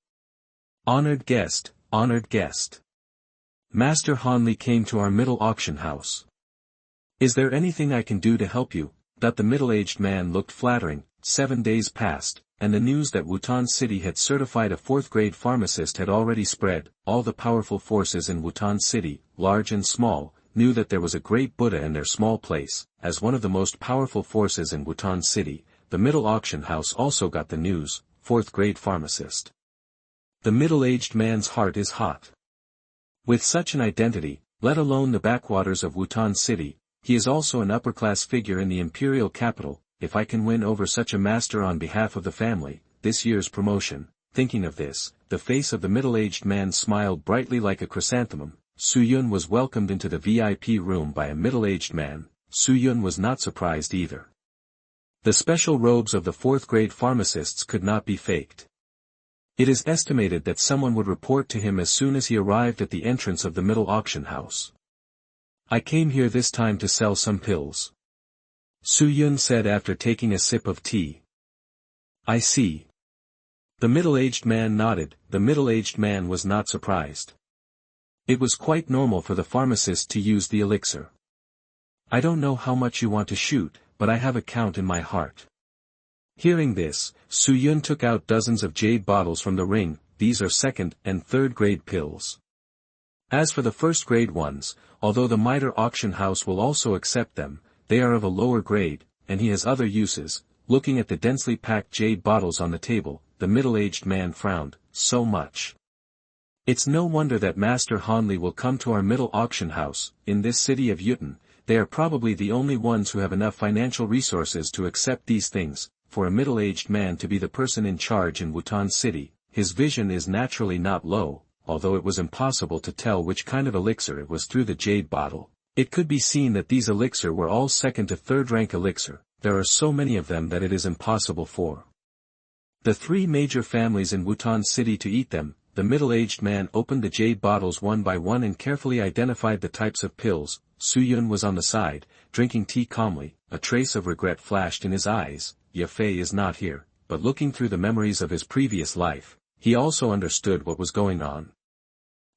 Honored guest, honored guest. Master Hanli came to our Mittel auction house. Is there anything I can do to help you? That the middle-aged man looked flattering. 7 days passed, and the news that Wutan City had certified a 4th-grade pharmacist had already spread. All the powerful forces in Wutan City, large and small, knew that there was a great Buddha in their small place. As one of the most powerful forces in Wutan City, the Mittel auction house also got the news, 4th-grade pharmacist. The middle-aged man's heart is hot. With such an identity, let alone the backwaters of Wutan City, he is also an upper-class figure in the imperial capital. If I can win over such a master on behalf of the family, this year's promotion. Thinking of this, the face of the middle-aged man smiled brightly like a chrysanthemum. Su Yun was welcomed into the VIP room by a middle-aged man. Su Yun was not surprised either. The special robes of the 4th-grade pharmacists could not be faked. It is estimated that someone would report to him as soon as he arrived at the entrance of the Mittel auction house. I came here this time to sell some pills. Su Yun said after taking a sip of tea. I see. The middle-aged man nodded. The middle-aged man was not surprised. It was quite normal for the pharmacist to use the elixir. I don't know how much you want to shoot, but I have a count in my heart. Hearing this, Su Yun took out dozens of jade bottles from the ring. These are 2nd and 3rd grade pills. As for the 1st grade ones, although the Mitre auction house will also accept them, they are of a lower grade, and he has other uses. Looking at the densely packed jade bottles on the table, the middle-aged man frowned. So much. It's no wonder that Master Hanli will come to our Mittel auction house. In this city of Yutan, they are probably the only ones who have enough financial resources to accept these things. For a middle-aged man to be the person in charge in Wutan City, his vision is naturally not low, although it was impossible to tell which kind of elixir it was through the jade bottle. It could be seen that these elixir were all 2nd to 3rd rank elixir. There are so many of them that it is impossible for the 3 major families in Wutan City to eat them. The middle-aged man opened the jade bottles one by one and carefully identified the types of pills. Su Yun was on the side, drinking tea calmly. A trace of regret flashed in his eyes. Ye Fei is not here, but looking through the memories of his previous life, he also understood what was going on.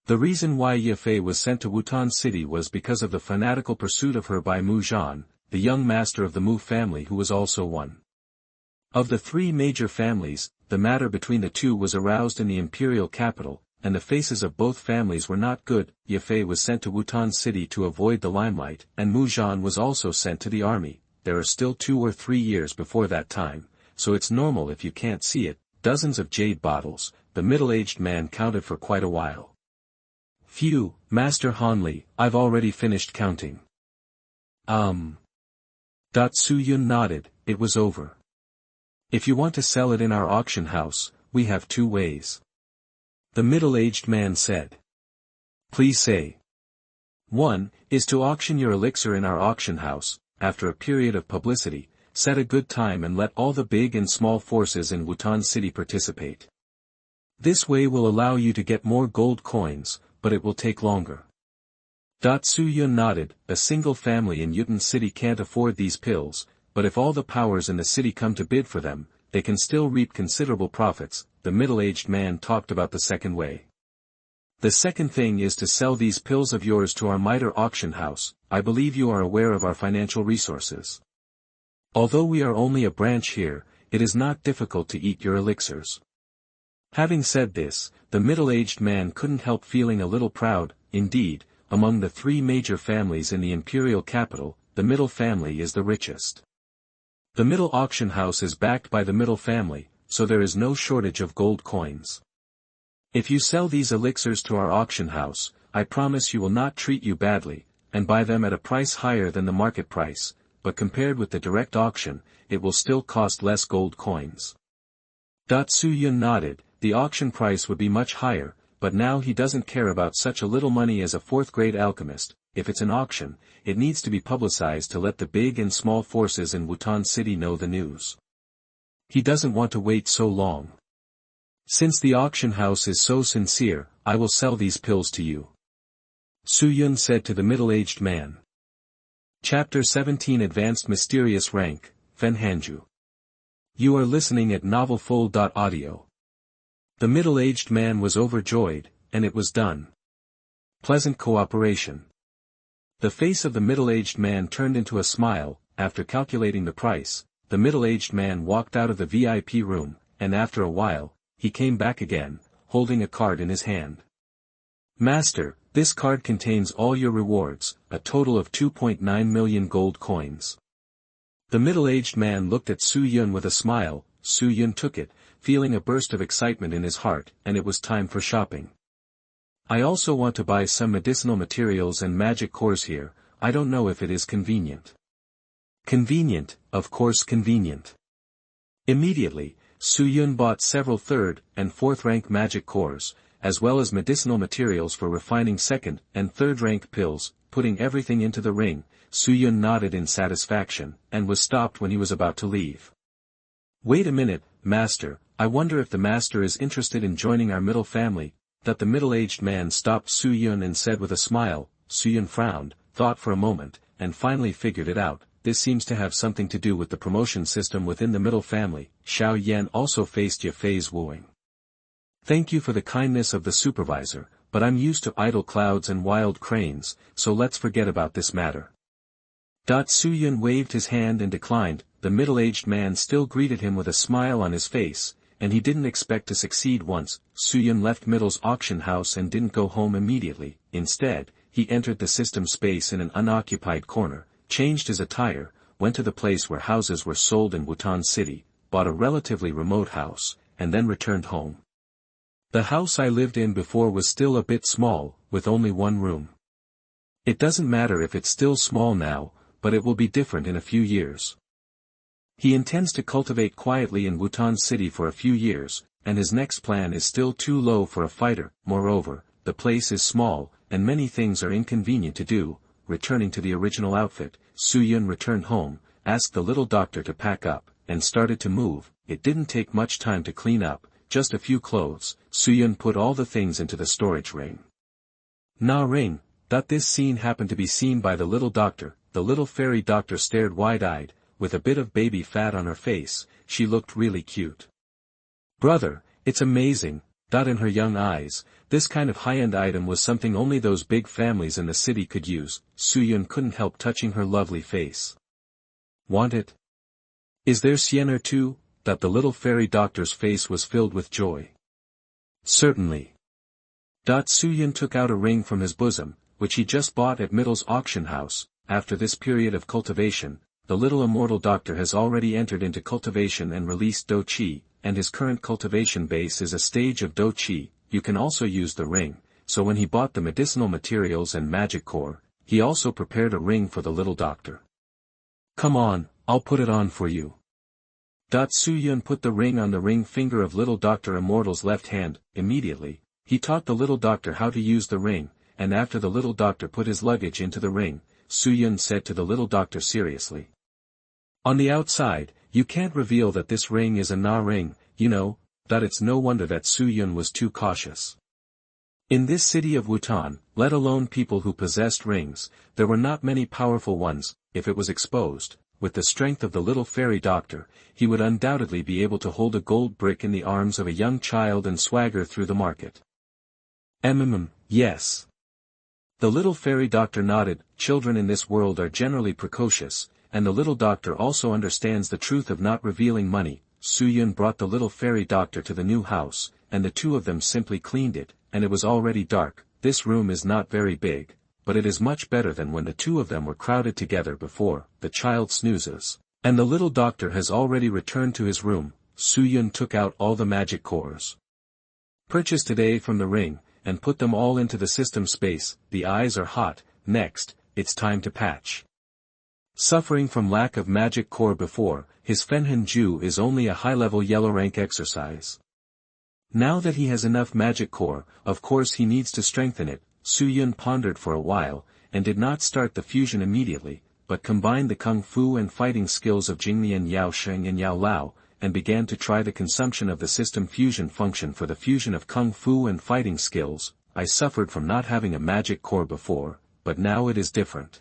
The reason why Ye Fei was sent to Wutan City was because of the fanatical pursuit of her by Mu Zhan, the young master of the Mu family who was also one of the 3 major families. The matter between the 2 was aroused in the imperial capital, and the faces of both families were not good. Ye Fei was sent to Wutan City to avoid the limelight, and Mu Zhan was also sent to the army. There are still 2 or 3 years before that time, so it's normal if you can't see it. Dozens of jade bottles. The middle-aged man counted for quite a while. Phew, Master Hanli, I've already finished counting. Su Yun nodded, it was over. If you want to sell it in our auction house, we have two ways. The middle-aged man said. Please say. One, is to auction your elixir in our auction house, after a period of publicity, set a good time and let all the big and small forces in Wutan City participate. This way will allow you to get more gold coins, but it will take longer. Su Yun nodded, a single family in Yutan City can't afford these pills, but if all the powers in the city come to bid for them, they can still reap considerable profits. The middle-aged man talked about the second way. The second thing is to sell these pills of yours to our mitre auction house. I believe you are aware of our financial resources. Although we are only a branch here, it is not difficult to eat your elixirs. Having said this, the middle-aged man couldn't help feeling a little proud. Indeed, among the three major families in the imperial capital, the Mittel family is the richest. The Mittel auction house is backed by the Mittel family, so there is no shortage of gold coins. If you sell these elixirs to our auction house, I promise you will not treat you badly, and buy them at a price higher than the market price, but compared with the direct auction, it will still cost less gold coins. Su Yun nodded, the auction price would be much higher, but now he doesn't care about such a little money as a fourth-grade alchemist. If it's an auction, it needs to be publicized to let the big and small forces in Wutan City know the news. He doesn't want to wait so long. Since the auction house is so sincere, I will sell these pills to you. Su Yun said to the middle-aged man. Chapter 17 Advanced Mysterious Rank, Fenhanjue. You are listening at novelfull.audio. The middle-aged man was overjoyed, and it was done. Pleasant cooperation. The face of the middle-aged man turned into a smile. After calculating the price, the middle-aged man walked out of the VIP room, and after a while, he came back again, holding a card in his hand. Master, this card contains all your rewards, a total of 2.9 million gold coins. The middle-aged man looked at Su Yun with a smile. Su Yun took it, feeling a burst of excitement in his heart, and it was time for shopping. I also want to buy some medicinal materials and magic cores here. I don't know if it is convenient. Convenient, of course convenient. Immediately, Su Yun bought several third and fourth rank magic cores, as well as medicinal materials for refining second and third rank pills. Putting everything into the ring, Su Yun nodded in satisfaction, and was stopped when he was about to leave. Wait a minute, Master, I wonder if the Master is interested in joining our Mittel family. That the middle-aged man stopped Su Yun and said with a smile. Su Yun frowned, thought for a moment, and finally figured it out. This seems to have something to do with the promotion system within the Mittel family. Xiao Yan also faced Ye Fei's wooing. Thank you for the kindness of the supervisor, but I'm used to idle clouds and wild cranes, so let's forget about this matter. Su Yun waved his hand and declined. The middle-aged man still greeted him with a smile on his face, and he didn't expect to succeed once. Su Yun left Mittel's auction house and didn't go home immediately. Instead, he entered the system space in an unoccupied corner, changed his attire, went to the place where houses were sold in Wutan City, bought a relatively remote house, and then returned home. The house I lived in before was still a bit small, with only one room. It doesn't matter if it's still small now, but it will be different in a few years. He intends to cultivate quietly in Wutan City for a few years, and his next plan is still too low for a fighter. Moreover, the place is small, and many things are inconvenient to do. Returning to the original outfit, Su Yun returned home, asked the little doctor to pack up, and started to move. It didn't take much time to clean up, just a few clothes. Su Yun put all the things into the storage ring. Ring. This scene happened to be seen by the little doctor. The little fairy doctor stared wide-eyed, with a bit of baby fat on her face. She looked really cute. Brother, it's amazing. In her young eyes, this kind of high-end item was something only those big families in the city could use. Su Yun couldn't help touching her lovely face. Want it? Is there Sienna too? The little fairy doctor's face was filled with joy. Certainly. Su Yun took out a ring from his bosom, which he just bought at Mittel's auction house. After this period of cultivation, the little immortal doctor has already entered into cultivation and released Dou Qi, and his current cultivation base is a stage of Dou Qi. You can also use the ring, so when he bought the medicinal materials and magic core, he also prepared a ring for the little doctor. "Come on, I'll put it on for you." Su Yun put the ring on the ring finger of little Dr. Immortal's left hand. Immediately, he taught the little doctor how to use the ring, and after the little doctor put his luggage into the ring, Su Yun said to the little doctor seriously, "On the outside, you can't reveal that this ring is a Na ring, you know." It's no wonder that Su Yun was too cautious. In this city of Wutan, let alone people who possessed rings, there were not many powerful ones. If it was exposed, with the strength of the little fairy doctor, he would undoubtedly be able to hold a gold brick in the arms of a young child and swagger through the market. Yes. The little fairy doctor nodded. Children in this world are generally precocious, and the little doctor also understands the truth of not revealing money. Su Yun brought the little fairy doctor to the new house, and the two of them simply cleaned it, and it was already dark. This room is not very big, but it is much better than when the two of them were crowded together before. The child snoozes, and the little doctor has already returned to his room. Su Yun took out all the magic cores purchased today from the ring, and put them all into the system space. The eyes are hot. Next, it's time to patch. Suffering from lack of magic core before, his Fenhanjue is only a high-level yellow rank exercise. Now that he has enough magic core, of course he needs to strengthen it. Su Yun pondered for a while, and did not start the fusion immediately, but combined the kung fu and fighting skills of Jinglian Yao Sheng and Yao Lao, and began to try the consumption of the system fusion function for the fusion of kung fu and fighting skills. I suffered from not having a magic core before, but now it is different.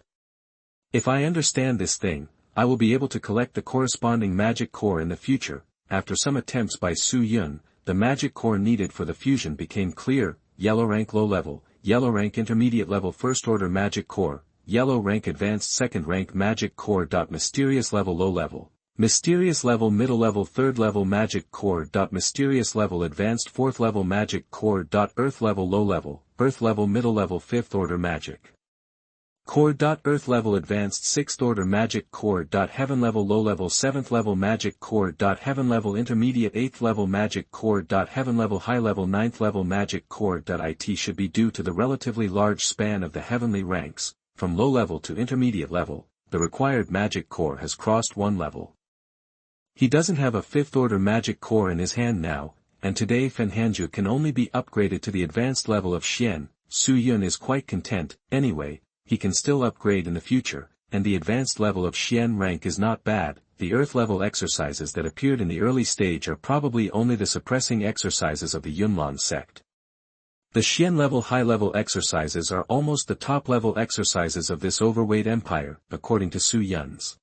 If I understand this thing, I will be able to collect the corresponding magic core in the future. After some attempts by Su Yun, the magic core needed for the fusion became clear. Yellow rank low level, yellow rank intermediate level first order magic core, yellow rank advanced second rank magic core. Mysterious level low level, mysterious level middle level third level magic core. Mysterious level advanced fourth level magic core. Earth level low level, earth level middle level fifth order magic core. Earth level advanced 6th order magic core. Heaven level low level 7th level magic core. Heaven level intermediate 8th level magic core. Heaven level high level 9th level magic core. It should be due to the relatively large span of the heavenly ranks. From low level to intermediate level, the required magic core has crossed one level. He doesn't have a 5th order magic core in his hand now, and today Fenhanjue can only be upgraded to the advanced level of Xian. Su Yun is quite content. Anyway, he can still upgrade in the future, and the advanced level of Xian rank is not bad. The earth level exercises that appeared in the early stage are probably only the suppressing exercises of the Yunlan sect. The Xian level high level exercises are almost the top level exercises of this overweight empire, according to Su Yun's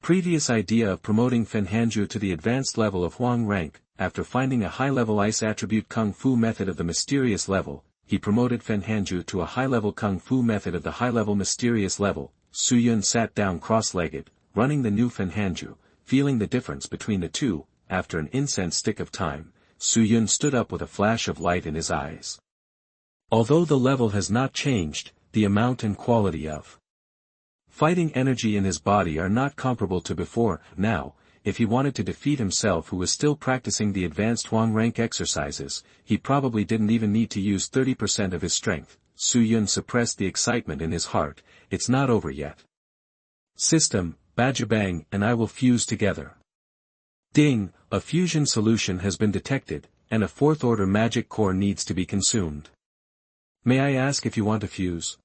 previous idea of promoting Fenhanjue to the advanced level of Huang rank. After finding a high level ice attribute kung fu method of the mysterious level, he promoted Fenhanjue to a high-level kung fu method of the high-level mysterious level. Su Yun sat down cross-legged, running the new Fenhanjue, feeling the difference between the two. After an incense stick of time, Su Yun stood up with a flash of light in his eyes. Although the level has not changed, the amount and quality of fighting energy in his body are not comparable to before. Now, if he wanted to defeat himself who was still practicing the advanced Huang rank exercises, he probably didn't even need to use 30% of his strength. Su Yun suppressed the excitement in his heart. It's not over yet. System, Bajabang and I will fuse together. Ding, a fusion solution has been detected, and a 4th order magic core needs to be consumed. May I ask if you want to fuse?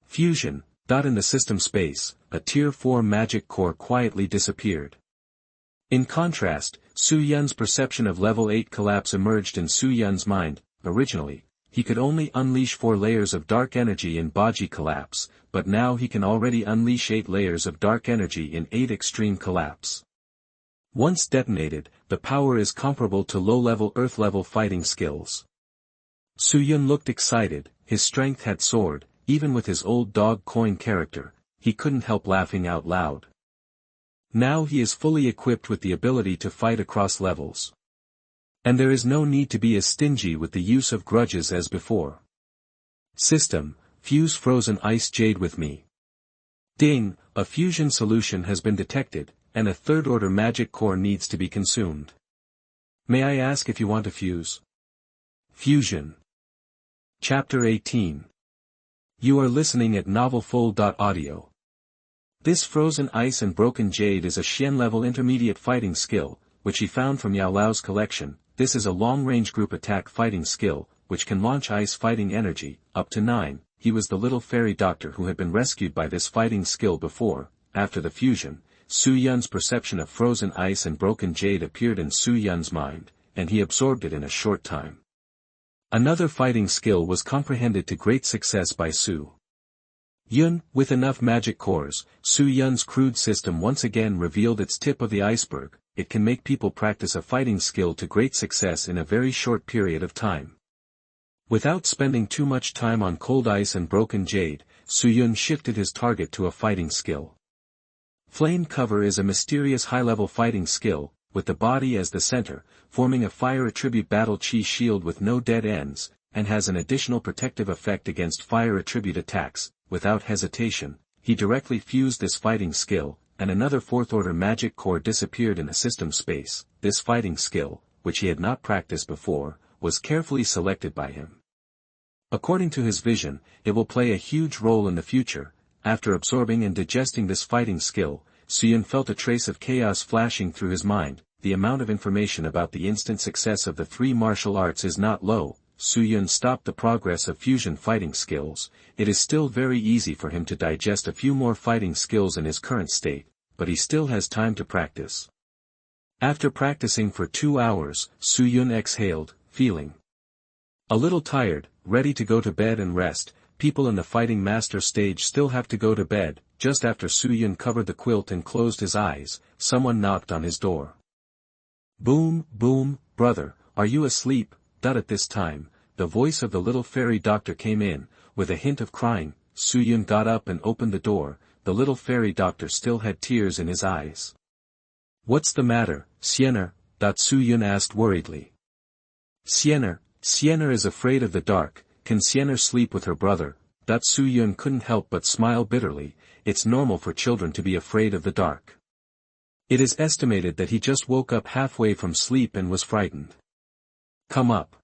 Fusion. In the system space, a tier 4 magic core quietly disappeared. In contrast, Su Yun's perception of level 8 collapse emerged in Su Yun's mind. Originally, he could only unleash 4 layers of dark energy in Baji collapse, but now he can already unleash 8 layers of dark energy in 8 extreme collapse. Once detonated, the power is comparable to low-level earth-level fighting skills. Su Yun looked excited. His strength had soared. Even with his old dog coin character, he couldn't help laughing out loud. Now he is fully equipped with the ability to fight across levels. And there is no need to be as stingy with the use of grudges as before. System, fuse frozen ice jade with me. Ding, a fusion solution has been detected, and a 3rd order magic core needs to be consumed. May I ask if you want to fuse? Fusion. Chapter 18. You are listening at novelfull.audio. This frozen ice and broken jade is a Xian-level intermediate fighting skill, which he found from Yao Lao's collection. This is a long-range group attack fighting skill, which can launch ice fighting energy, up to 9. He was the little fairy doctor who had been rescued by this fighting skill before. After the fusion, Su Yun's perception of frozen ice and broken jade appeared in Su Yun's mind, and he absorbed it in a short time. Another fighting skill was comprehended to great success by Su Yun. With enough magic cores, Su Yun's crude system once again revealed its tip of the iceberg. It can make people practice a fighting skill to great success in a very short period of time. Without spending too much time on cold ice and broken jade, Su Yun shifted his target to a fighting skill. Flame cover is a mysterious high-level fighting skill, with the body as the center, forming a fire attribute battle chi shield with no dead ends, and has an additional protective effect against fire attribute attacks. Without hesitation, he directly fused this fighting skill, and another fourth-order magic core disappeared in a system space. This fighting skill, which he had not practiced before, was carefully selected by him. According to his vision, it will play a huge role in the future. After absorbing and digesting this fighting skill, Su Yun felt a trace of chaos flashing through his mind. The amount of information about the instant success of the three martial arts is not low. Su Yun stopped the progress of fusion fighting skills. It is still very easy for him to digest a few more fighting skills in his current state, but he still has time to practice. After practicing for 2 hours, Su Yun exhaled, feeling a little tired, ready to go to bed and rest. People in the fighting master stage still have to go to bed. Just after Su Yun covered the quilt and closed his eyes, someone knocked on his door. Boom, boom, brother, are you asleep? At this time, the voice of the little fairy doctor came in, with a hint of crying. Su Yun got up and opened the door. The little fairy doctor still had tears in his eyes. What's the matter, Xianer? Su Yun asked worriedly. Xianer is afraid of the dark. Can Xianer sleep with her brother? Su Yun couldn't help but smile bitterly. It's normal for children to be afraid of the dark. It is estimated that he just woke up halfway from sleep and was frightened. Come up.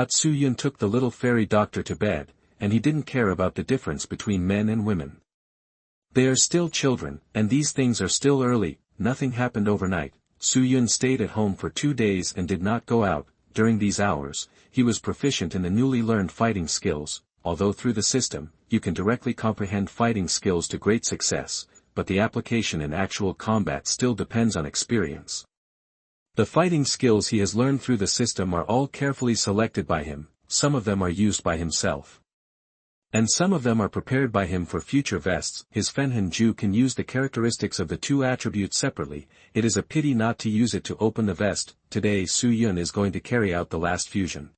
Su Yun took the little fairy doctor to bed, and he didn't care about the difference between men and women. They are still children, and these things are still early. Nothing happened overnight. Su Yun stayed at home for 2 days and did not go out. During these hours, he was proficient in the newly learned fighting skills. Although through the system, you can directly comprehend fighting skills to great success, but the application in actual combat still depends on experience. The fighting skills he has learned through the system are all carefully selected by him. Some of them are used by himself, and some of them are prepared by him for future vests. His Fenhanjue can use the characteristics of the two attributes separately. It is a pity not to use it to open the vest. Today Su Yun is going to carry out the last fusion.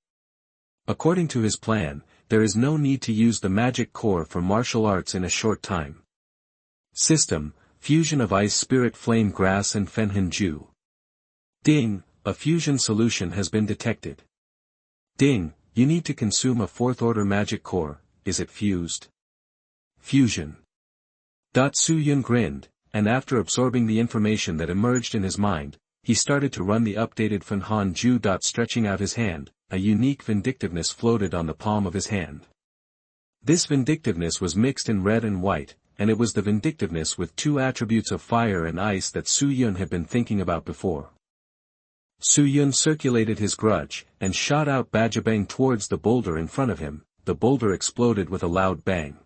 According to his plan, there is no need to use the magic core for martial arts in a short time. System: fusion of ice spirit flame grass and Fenhanjue. Ding, a fusion solution has been detected. Ding, you need to consume a fourth-order magic core. Is it fused? Fusion. Su Yun grinned, and after absorbing the information that emerged in his mind, he started to run the updated Fenhanjue. Stretching out his hand, a unique vindictiveness floated on the palm of his hand. This vindictiveness was mixed in red and white, and it was the vindictiveness with two attributes of fire and ice that Su Yun had been thinking about before. Su Yun circulated his grudge, and shot out bajabang towards the boulder in front of him. The boulder exploded with a loud bang.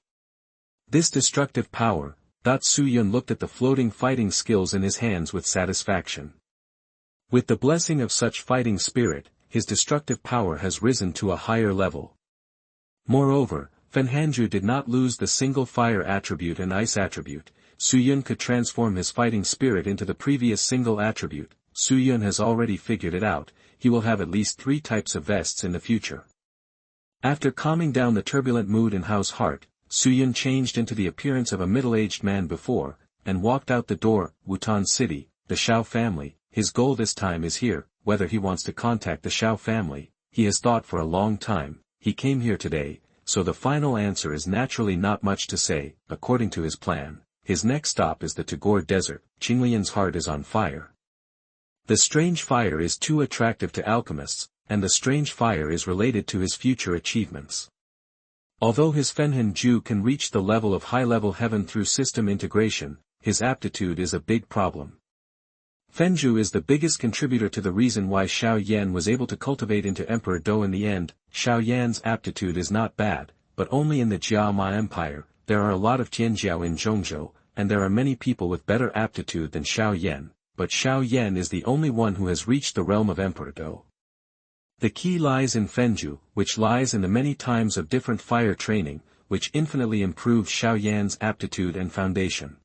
This destructive power. Su Yun looked at the floating fighting skills in his hands with satisfaction. With the blessing of such fighting spirit, his destructive power has risen to a higher level. Moreover, Fenhanjue did not lose the single fire attribute and ice attribute. Su Yun could transform his fighting spirit into the previous single attribute. Su Yun has already figured it out. He will have at least 3 types of vests in the future. After calming down the turbulent mood in Hao's heart, Su Yun changed into the appearance of a middle-aged man before, and walked out the door. Wutan City, the Shao family. His goal this time is here. Whether he wants to contact the Shao family, he has thought for a long time. He came here today, so the final answer is naturally not much to say. According to his plan, his next stop is the Tagore Desert. Qinglian's heart is on fire. The strange fire is too attractive to alchemists, and the strange fire is related to his future achievements. Although his Fenhanjue can reach the level of high-level heaven through system integration, his aptitude is a big problem. Fenhanjue is the biggest contributor to the reason why Xiao Yan was able to cultivate into Emperor Dou in the end. Xiao Yan's aptitude is not bad, but only in the Jiama Empire. There are a lot of Tianjiao in Zhongzhou, and there are many people with better aptitude than Xiao Yan, but Xiao Yan is the only one who has reached the realm of Emperor Dou. The key lies in Fenhanjue, which lies in the many times of different fire training, which infinitely improves Xiao Yan's aptitude and foundation.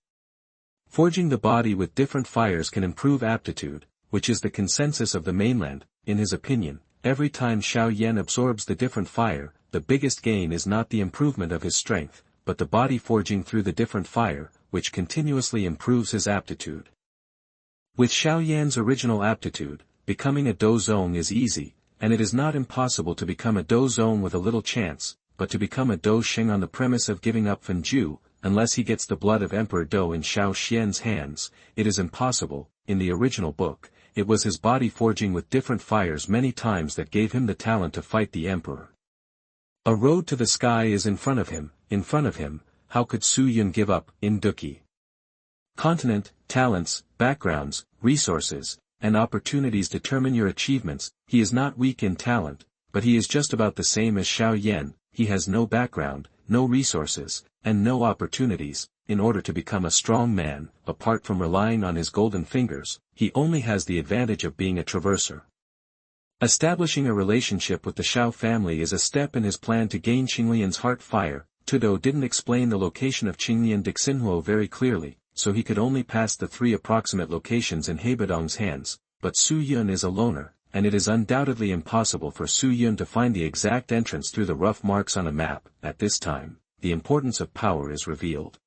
Forging the body with different fires can improve aptitude, which is the consensus of the mainland. In his opinion, every time Xiao Yan absorbs the different fire, the biggest gain is not the improvement of his strength, but the body forging through the different fire, which continuously improves his aptitude. With Xiao Yan's original aptitude, becoming a Dou Zong is easy, and it is not impossible to become a Dou Zong with a little chance, but to become a Dou Sheng on the premise of giving up Fenhanjue, unless he gets the blood of Emperor Dou in Xiao Xian's hands, it is impossible. In the original book, it was his body forging with different fires many times that gave him the talent to fight the Emperor. A road to the sky is in front of him, how could Su Yun give up? In Dou Qi Continent, talents, backgrounds, resources, and opportunities determine your achievements. He is not weak in talent, but he is just about the same as Xiao Yan. He has no background, no resources, and no opportunities. In order to become a strong man, apart from relying on his golden fingers, he only has the advantage of being a traverser. Establishing a relationship with the Xiao family is a step in his plan to gain Qinglian's heart fire. Tudou didn't explain the location of Qinglian Dixinhuo very clearly, so he could only pass the 3 approximate locations in Heibadong's hands, but Su Yun is a loner, and it is undoubtedly impossible for Su Yun to find the exact entrance through the rough marks on a map. At this time, the importance of power is revealed.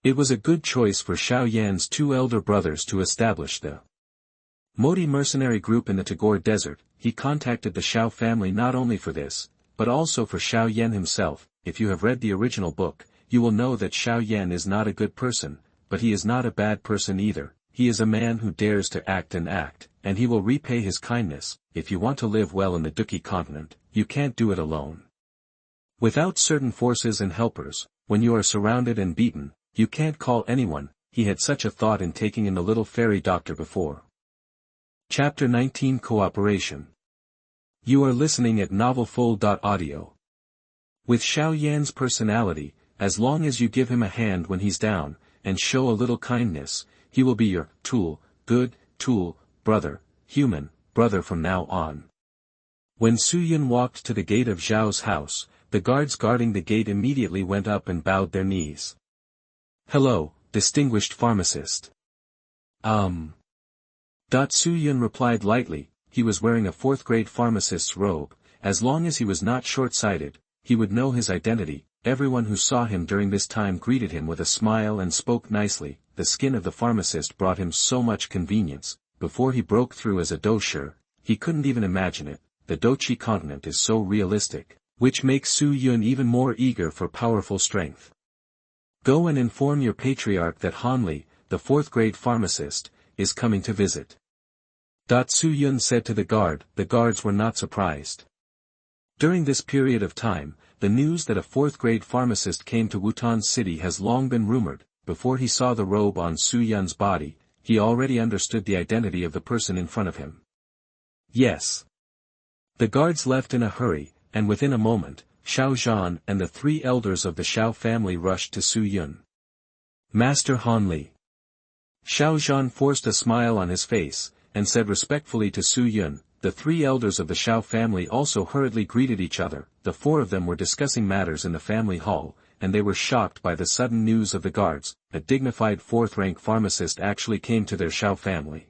It was a good choice for Xiao Yan's 2 elder brothers to establish the Modi mercenary group in the Tagore Desert. He contacted the Xiao family not only for this, but also for Xiao Yan himself. If you have read the original book, you will know that Xiao Yan is not a good person, but he is not a bad person either. He is a man who dares to act, and he will repay his kindness. If you want to live well in the Dou Qi Continent, you can't do it alone. Without certain forces and helpers, when you are surrounded and beaten, you can't call anyone. He had such a thought in taking in the little fairy doctor before. Chapter 19 Cooperation. You are listening at novelfull.audio. With Xiao Yan's personality, as long as you give him a hand when he's down, and show a little kindness, he will be your good brother, human brother from now on. When Su Yun walked to the gate of Zhao's house, the guards guarding the gate immediately went up and bowed their knees. Hello, distinguished pharmacist. Su Yun replied lightly. He was wearing a 4th-grade pharmacist's robe. As long as he was not short-sighted, he would know his identity. Everyone who saw him during this time greeted him with a smile and spoke nicely. The skin of the pharmacist brought him so much convenience. Before he broke through as a doucher, he couldn't even imagine it. The Dou Qi Continent is so realistic, which makes Su Yun even more eager for powerful strength. Go and inform your patriarch that Hanli, the 4th-grade pharmacist, is coming to visit. Su Yun said to the guard. The guards were not surprised. During this period of time, the news that a 4th-grade pharmacist came to Wutan City has long been rumored. Before he saw the robe on Su Yun's body, he already understood the identity of the person in front of him. Yes. The guards left in a hurry, and within a moment, Xiao Zhan and the 3 elders of the Xiao family rushed to Su Yun. Master Hanli. Xiao Zhan forced a smile on his face, and said respectfully to Su Yun. The 3 elders of the Xiao family also hurriedly greeted each other. The 4 of them were discussing matters in the family hall, and they were shocked by the sudden news of the guards. A dignified 4th-rank pharmacist actually came to their Xiao family.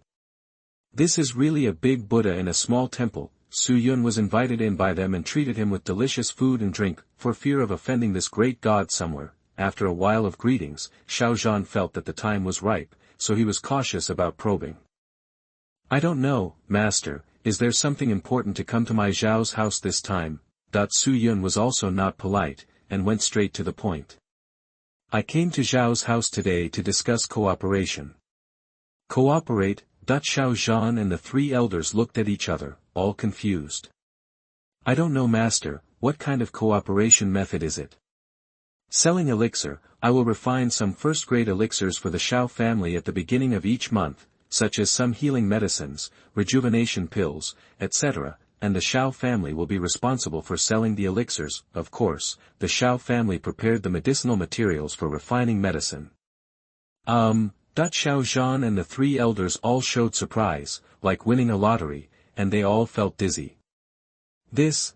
This is really a big Buddha in a small temple. Su Yun was invited in by them and treated him with delicious food and drink, for fear of offending this great god somewhere. After a while of greetings, Xiao Zhan felt that the time was ripe, so he was cautious about probing. I don't know, master. Is there something important to come to my Zhao's house this time? Su Yun was also not polite, and went straight to the point. I came to Zhao's house today to discuss cooperation. Cooperate? Xiao Zhan and the 3 elders looked at each other. all confused. I don't know, master, what kind of cooperation method is it? Selling elixir. I will refine some first-grade elixirs for the Shao family at the beginning of each month, such as some healing medicines, rejuvenation pills, etc., and the Shao family will be responsible for selling the elixirs. Of course, the Shao family prepared the medicinal materials for refining medicine. Xiao Zhan and the three elders all showed surprise, like winning a lottery, and they all felt dizzy. This,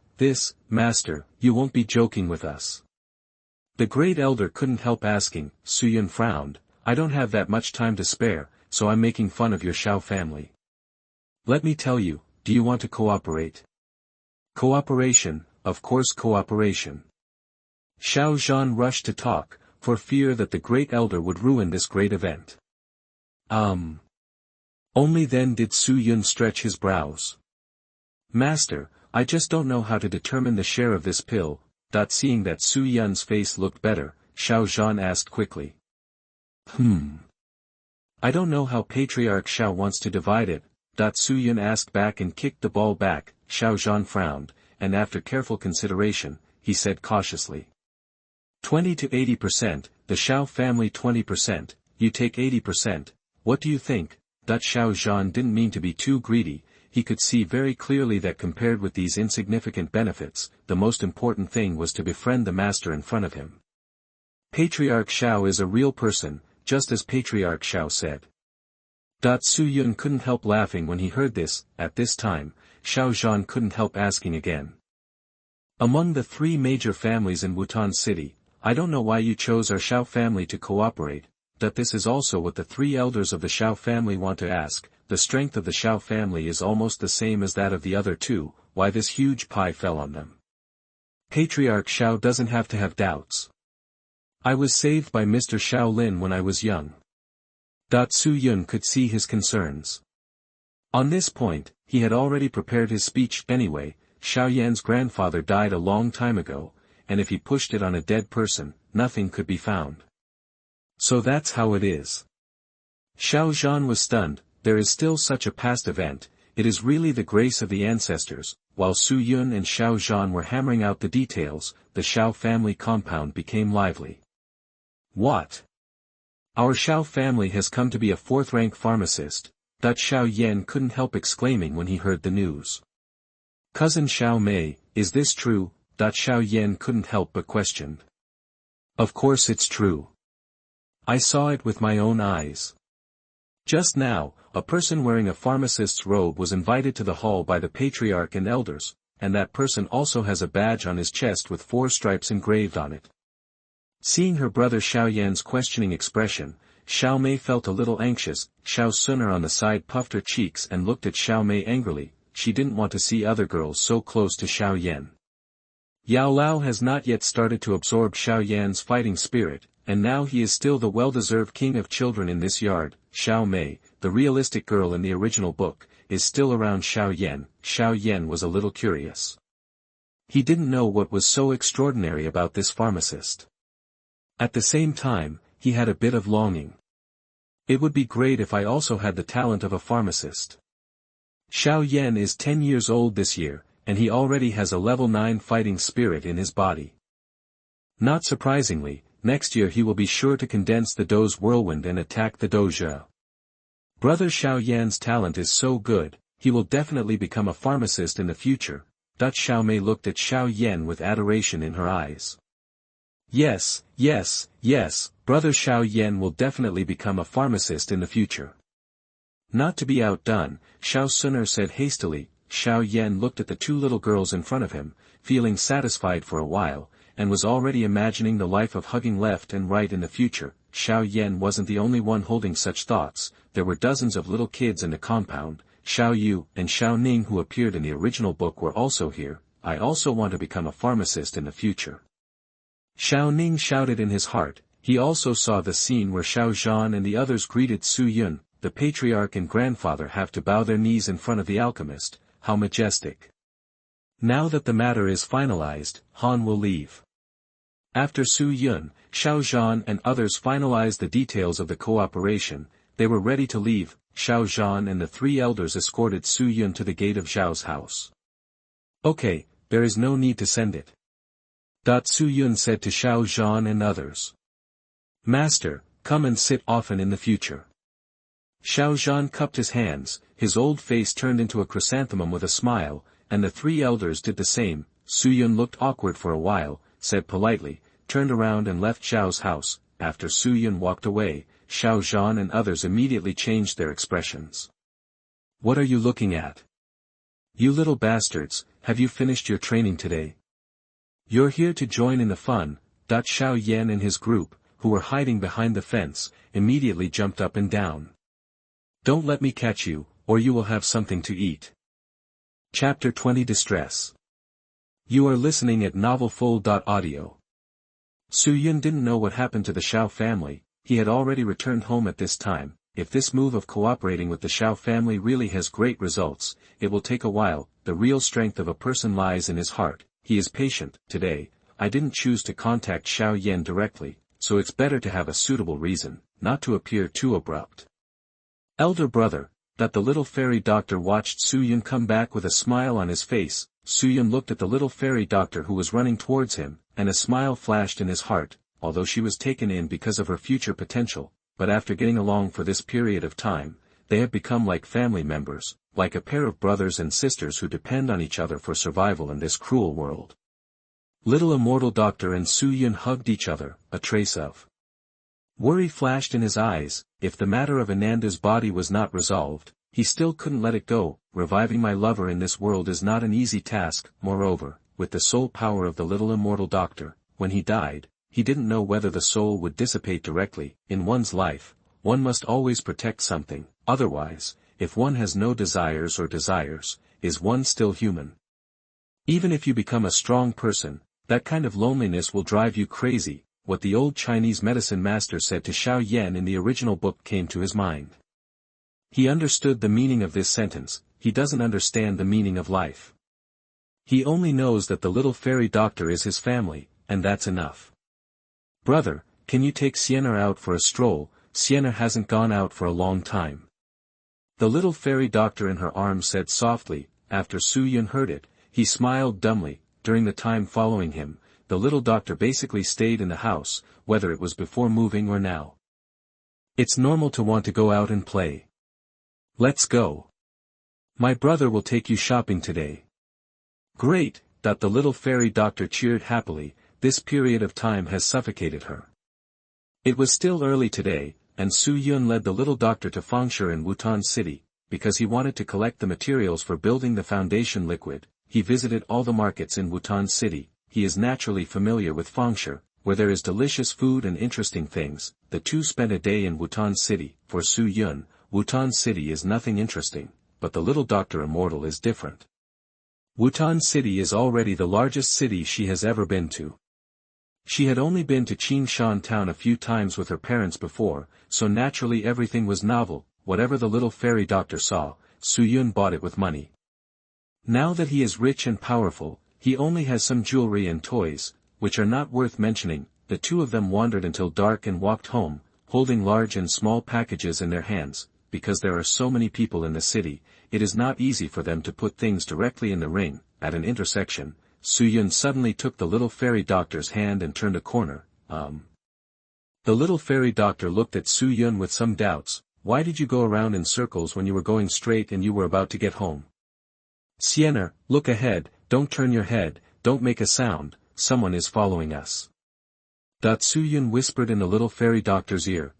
master, you won't be joking with us. The great elder couldn't help asking. Su Yun frowned. I don't have that much time to spare, so I'm making fun of your Shao family. Let me tell you, do you want to cooperate? Cooperation, of course, cooperation. Xiao Zhan rushed to talk, for fear that the great elder would ruin this great event. Only then did Su Yun stretch his brows. Master, I just don't know how to determine the share of this pill. Seeing that Su Yun's face looked better, Xiao Zhan asked quickly. I don't know how Patriarch Xiao wants to divide it. Su Yun asked back and kicked the ball back. Xiao Zhan frowned, and after careful consideration, he said cautiously. 20 to 80%, the Xiao family 20%, you take 80%, what do you think? Xiao Zhan didn't mean to be too greedy. He could see very clearly that compared with these insignificant benefits, the most important thing was to befriend the master in front of him. Patriarch Xiao is a real person, just as Patriarch Xiao said. Su Yun couldn't help laughing when he heard this. At this time, Xiao Zhan couldn't help asking again. Among the three major families in Wutan City, I don't know why you chose our Xiao family to cooperate. This is also what the three elders of the Xiao family want to ask. The strength of the Xiao family is almost the same as that of the other two. Why this huge pie fell on them? Patriarch Xiao doesn't have to have doubts. I was saved by Mr. Xiao Lin when I was young. Su Yun could see his concerns. On this point, he had already prepared his speech anyway. Xiao Yan's grandfather died a long time ago, and if he pushed it on a dead person, nothing could be found. So that's how it is. Xiao Zhan was stunned. There is still such a past event. It is really the grace of the ancestors. While Su Yun and Xiao Zhan were hammering out the details, the Xiao family compound became lively. What? Our Xiao family has come to be a fourth-rank pharmacist. Xiao Yan couldn't help exclaiming when he heard the news. Cousin Xiao Mei, is this true? Xiao Yan couldn't help but question. Of course it's true. I saw it with my own eyes. Just now, a person wearing a pharmacist's robe was invited to the hall by the patriarch and elders, and that person also has a badge on his chest with 4 stripes engraved on it. Seeing her brother Xiao Yan's questioning expression, Xiao Mei felt a little anxious. Xiao Suner on the side puffed her cheeks and looked at Xiao Mei angrily. She didn't want to see other girls so close to Xiao Yan. Yao Lao has not yet started to absorb Xiao Yan's fighting spirit, and now he is still the well-deserved king of children in this yard. Xiao Mei, the realistic girl in the original book, is still around Xiao Yan. Xiao Yan was a little curious. He didn't know what was so extraordinary about this pharmacist. At the same time, he had a bit of longing. It would be great if I also had the talent of a pharmacist. Xiao Yan is 10 years old this year, and he already has a level 9 fighting spirit in his body. Not surprisingly, next year he will be sure to condense the Dou's whirlwind and attack the Douluo. Brother Xiao Yan's talent is so good, he will definitely become a pharmacist in the future. Xiao Mei looked at Xiao Yan with adoration in her eyes. Yes, brother Xiao Yan will definitely become a pharmacist in the future. Not to be outdone, Xiao Suner said hastily. Xiao Yan looked at the 2 little girls in front of him, feeling satisfied for a while, and was already imagining the life of hugging left and right in the future. Xiao Yan wasn't the only one holding such thoughts. There were dozens of little kids in the compound. Xiao Yu and Xiao Ning, who appeared in the original book, were also here. I also want to become a pharmacist in the future. Xiao Ning shouted in his heart. He also saw the scene where Xiao Zhan and the others greeted Su Yun. The patriarch and grandfather have to bow their knees in front of the alchemist. How majestic. Now that the matter is finalized, Han will leave. After Su Yun, Xiao Zhan and others finalized the details of the cooperation, they were ready to leave. Xiao Zhan and the three elders escorted Su Yun to the gate of Zhao's house. Okay, there is no need to send it. Su Yun said to Xiao Zhan and others. Master, come and sit often in the future. Xiao Zhan cupped his hands, his old face turned into a chrysanthemum with a smile, and the three elders did the same. Su Yun looked awkward for a while, said politely, turned around and left Zhao's house. After Su Yun walked away, Xiao Zhan and others immediately changed their expressions. What are you looking at? You little bastards, have you finished your training today? You're here to join in the fun. Xiao Yan and his group, who were hiding behind the fence, immediately jumped up and down. Don't let me catch you, or you will have something to eat. Chapter 20 Distress. You are listening at novelfull.audio. Su Yun didn't know what happened to the Xiao family. He had already returned home at this time. If this move of cooperating with the Xiao family really has great results, it will take a while. The real strength of a person lies in his heart. He is patient. Today, I didn't choose to contact Xiao Yan directly, so it's better to have a suitable reason, not to appear too abrupt. Elder brother, the little fairy doctor watched Su Yun come back with a smile on his face. Su Yun looked at the little fairy doctor who was running towards him, and a smile flashed in his heart, although she was taken in because of her future potential, but after getting along for this period of time, they have become like family members, like a pair of brothers and sisters who depend on each other for survival in this cruel world. Little immortal doctor and Su Yun hugged each other, a trace of worry flashed in his eyes. If the matter of Ananda's body was not resolved, he still couldn't let it go. Reviving my lover in this world is not an easy task. Moreover, with the soul power of the little immortal doctor, when he died, he didn't know whether the soul would dissipate directly. In one's life, one must always protect something, otherwise, if one has no desires, is one still human? Even if you become a strong person, that kind of loneliness will drive you crazy. What the old Chinese medicine master said to Xiao Yan in the original book came to his mind. He understood the meaning of this sentence. He doesn't understand the meaning of life. He only knows that the little fairy doctor is his family, and that's enough. Brother, can you take Sienna out for a stroll? Sienna hasn't gone out for a long time. The little fairy doctor in her arms said softly. After Su Yun heard it, he smiled dumbly. During the time following him, the little doctor basically stayed in the house, whether it was before moving or now. It's normal to want to go out and play. Let's go. My brother will take you shopping today. Great, the little fairy doctor cheered happily. This period of time has suffocated her. It was still early today, and Su Yun led the little doctor to Fenhanjue in Wutan City, because he wanted to collect the materials for building the foundation liquid. He visited all the markets in Wutan City. He is naturally familiar with Fenhanjue, where there is delicious food and interesting things. The two spent a day in Wutan City. For Su Yun, Wutan City is nothing interesting, but the little doctor immortal is different. Wutan City is already the largest city she has ever been to. She had only been to Qingshan town a few times with her parents before, so naturally everything was novel. Whatever the little fairy doctor saw, Su Yun bought it with money. Now that he is rich and powerful, he only has some jewelry and toys, which are not worth mentioning. The two of them wandered until dark and walked home, holding large and small packages in their hands. Because there are so many people in the city, it is not easy for them to put things directly in the ring. At an intersection, Su Yun suddenly took the little fairy doctor's hand and turned a corner. The little fairy doctor looked at Su Yun with some doubts. Why did you go around in circles when you were going straight and you were about to get home? Sienna, look ahead, don't turn your head, don't make a sound, someone is following us. Su Yun whispered in the little fairy doctor's ear.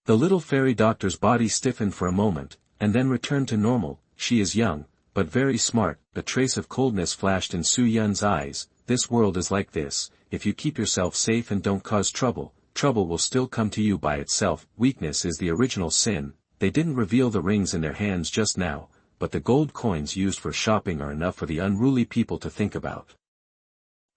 The little fairy doctor's body stiffened for a moment, and then returned to normal. She is young, but very smart. A trace of coldness flashed in Su Yun's eyes. This world is like this. If you keep yourself safe and don't cause trouble, trouble will still come to you by itself. Weakness is the original sin. They didn't reveal the rings in their hands just now, but the gold coins used for shopping are enough for the unruly people to think about.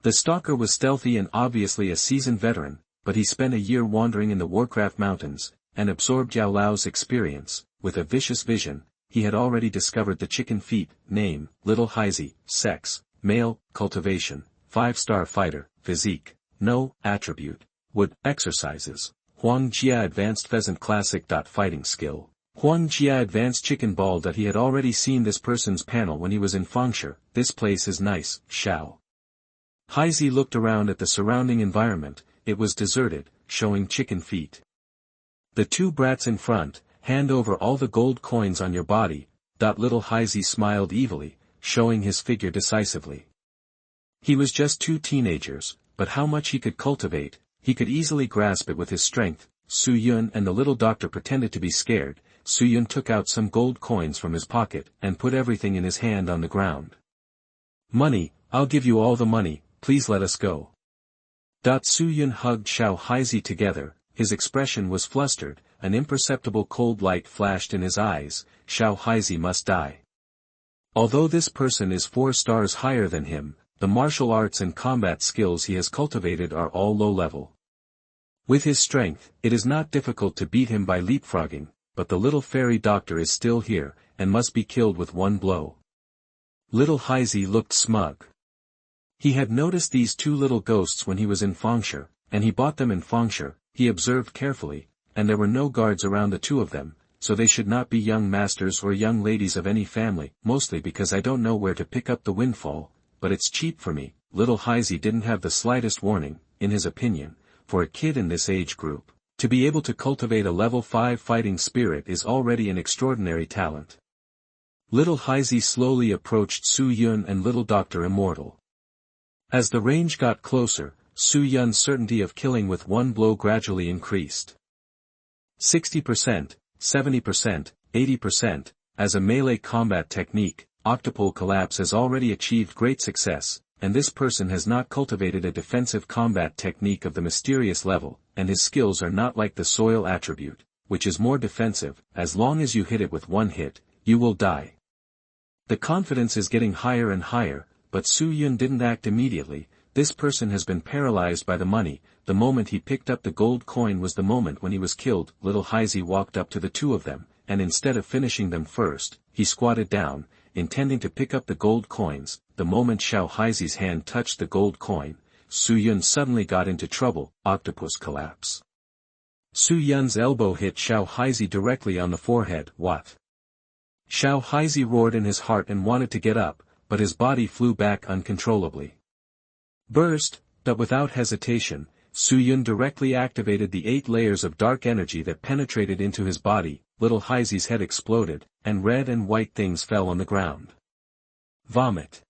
The stalker was stealthy and obviously a seasoned veteran, but he spent a year wandering in the Warcraft Mountains, and absorbed Yao Lao's experience. With a vicious vision, he had already discovered the chicken feet. Name, Little Heisey. Sex, male. Cultivation, 5-star fighter. Physique, no. Attribute, wood. Exercises, Huang Jia Advanced Pheasant Classic. Fighting skill, Huang Jia advanced chicken bawled that he had already seen this person's panel when he was in Fenhanjue. This place is nice, Xiao Haizi looked around at the surrounding environment. It was deserted, showing chicken feet. The two brats in front, hand over all the gold coins on your body. Little Haizi smiled evilly, showing his figure decisively. He was just two teenagers, but how much he could cultivate, he could easily grasp it with his strength. Su Yun and the little doctor pretended to be scared. Su Yun took out some gold coins from his pocket and put everything in his hand on the ground. Money, I'll give you all the money, please let us go. Su Yun hugged Xiao Haizi together, his expression was flustered, an imperceptible cold light flashed in his eyes. Xiao Haizi must die. Although this person is 4 stars higher than him, the martial arts and combat skills he has cultivated are all low level. With his strength, it is not difficult to beat him by leapfrogging, but the little fairy doctor is still here, and must be killed with one blow. Little Haizi looked smug. He had noticed these 2 little ghosts when he was in Fenhanjue, and he bought them in Fenhanjue. He observed carefully, and there were no guards around the 2 of them, so they should not be young masters or young ladies of any family, mostly because I don't know where to pick up the windfall, but it's cheap for me. Little Haizi didn't have the slightest warning, in his opinion, for a kid in this age group. To be able to cultivate a level 5 fighting spirit is already an extraordinary talent. Little Haizi slowly approached Su Yun and little Dr. Immortal. As the range got closer, Su Yun's certainty of killing with one blow gradually increased. 60%, 70%, 80%, as a melee combat technique, octopole collapse has already achieved great success, and this person has not cultivated a defensive combat technique of the mysterious level, and his skills are not like the soil attribute, which is more defensive. As long as you hit it with one hit, you will die. The confidence is getting higher and higher, but Su Yun didn't act immediately. This person has been paralyzed by the money. The moment he picked up the gold coin was the moment when he was killed. Little Haizi walked up to the 2 of them, and instead of finishing them first, he squatted down, intending to pick up the gold coins. The moment Xiao Haizi's hand touched the gold coin, Su Yun suddenly got into trouble. Octopus collapse. Su Yun's elbow hit Xiao Haizi directly on the forehead. What? Xiao Haizi roared in his heart and wanted to get up, but his body flew back uncontrollably. Burst, but without hesitation, Su Yun directly activated the 8 layers of dark energy that penetrated into his body. Little Haizi's head exploded, and red and white things fell on the ground. Vomit.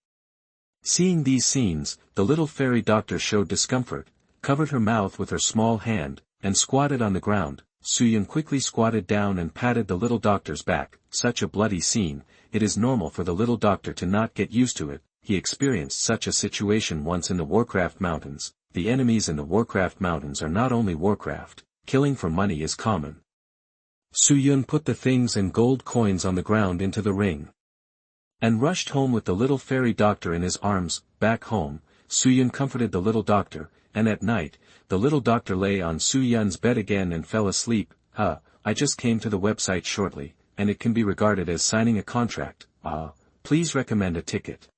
Seeing these scenes, the little fairy doctor showed discomfort, covered her mouth with her small hand, and squatted on the ground. Su Yun quickly squatted down and patted the little doctor's back. Such a bloody scene, it is normal for the little doctor to not get used to it. He experienced such a situation once in the Warcraft Mountains. The enemies in the Warcraft Mountains are not only Warcraft, killing for money is common. Su Yun put the things and gold coins on the ground into the ring, and rushed home with the little fairy doctor in his arms. Back home, Su Yun comforted the little doctor, and at night, the little doctor lay on Su Yun's bed again and fell asleep. I just came to the website shortly, and it can be regarded as signing a contract. Please recommend a ticket.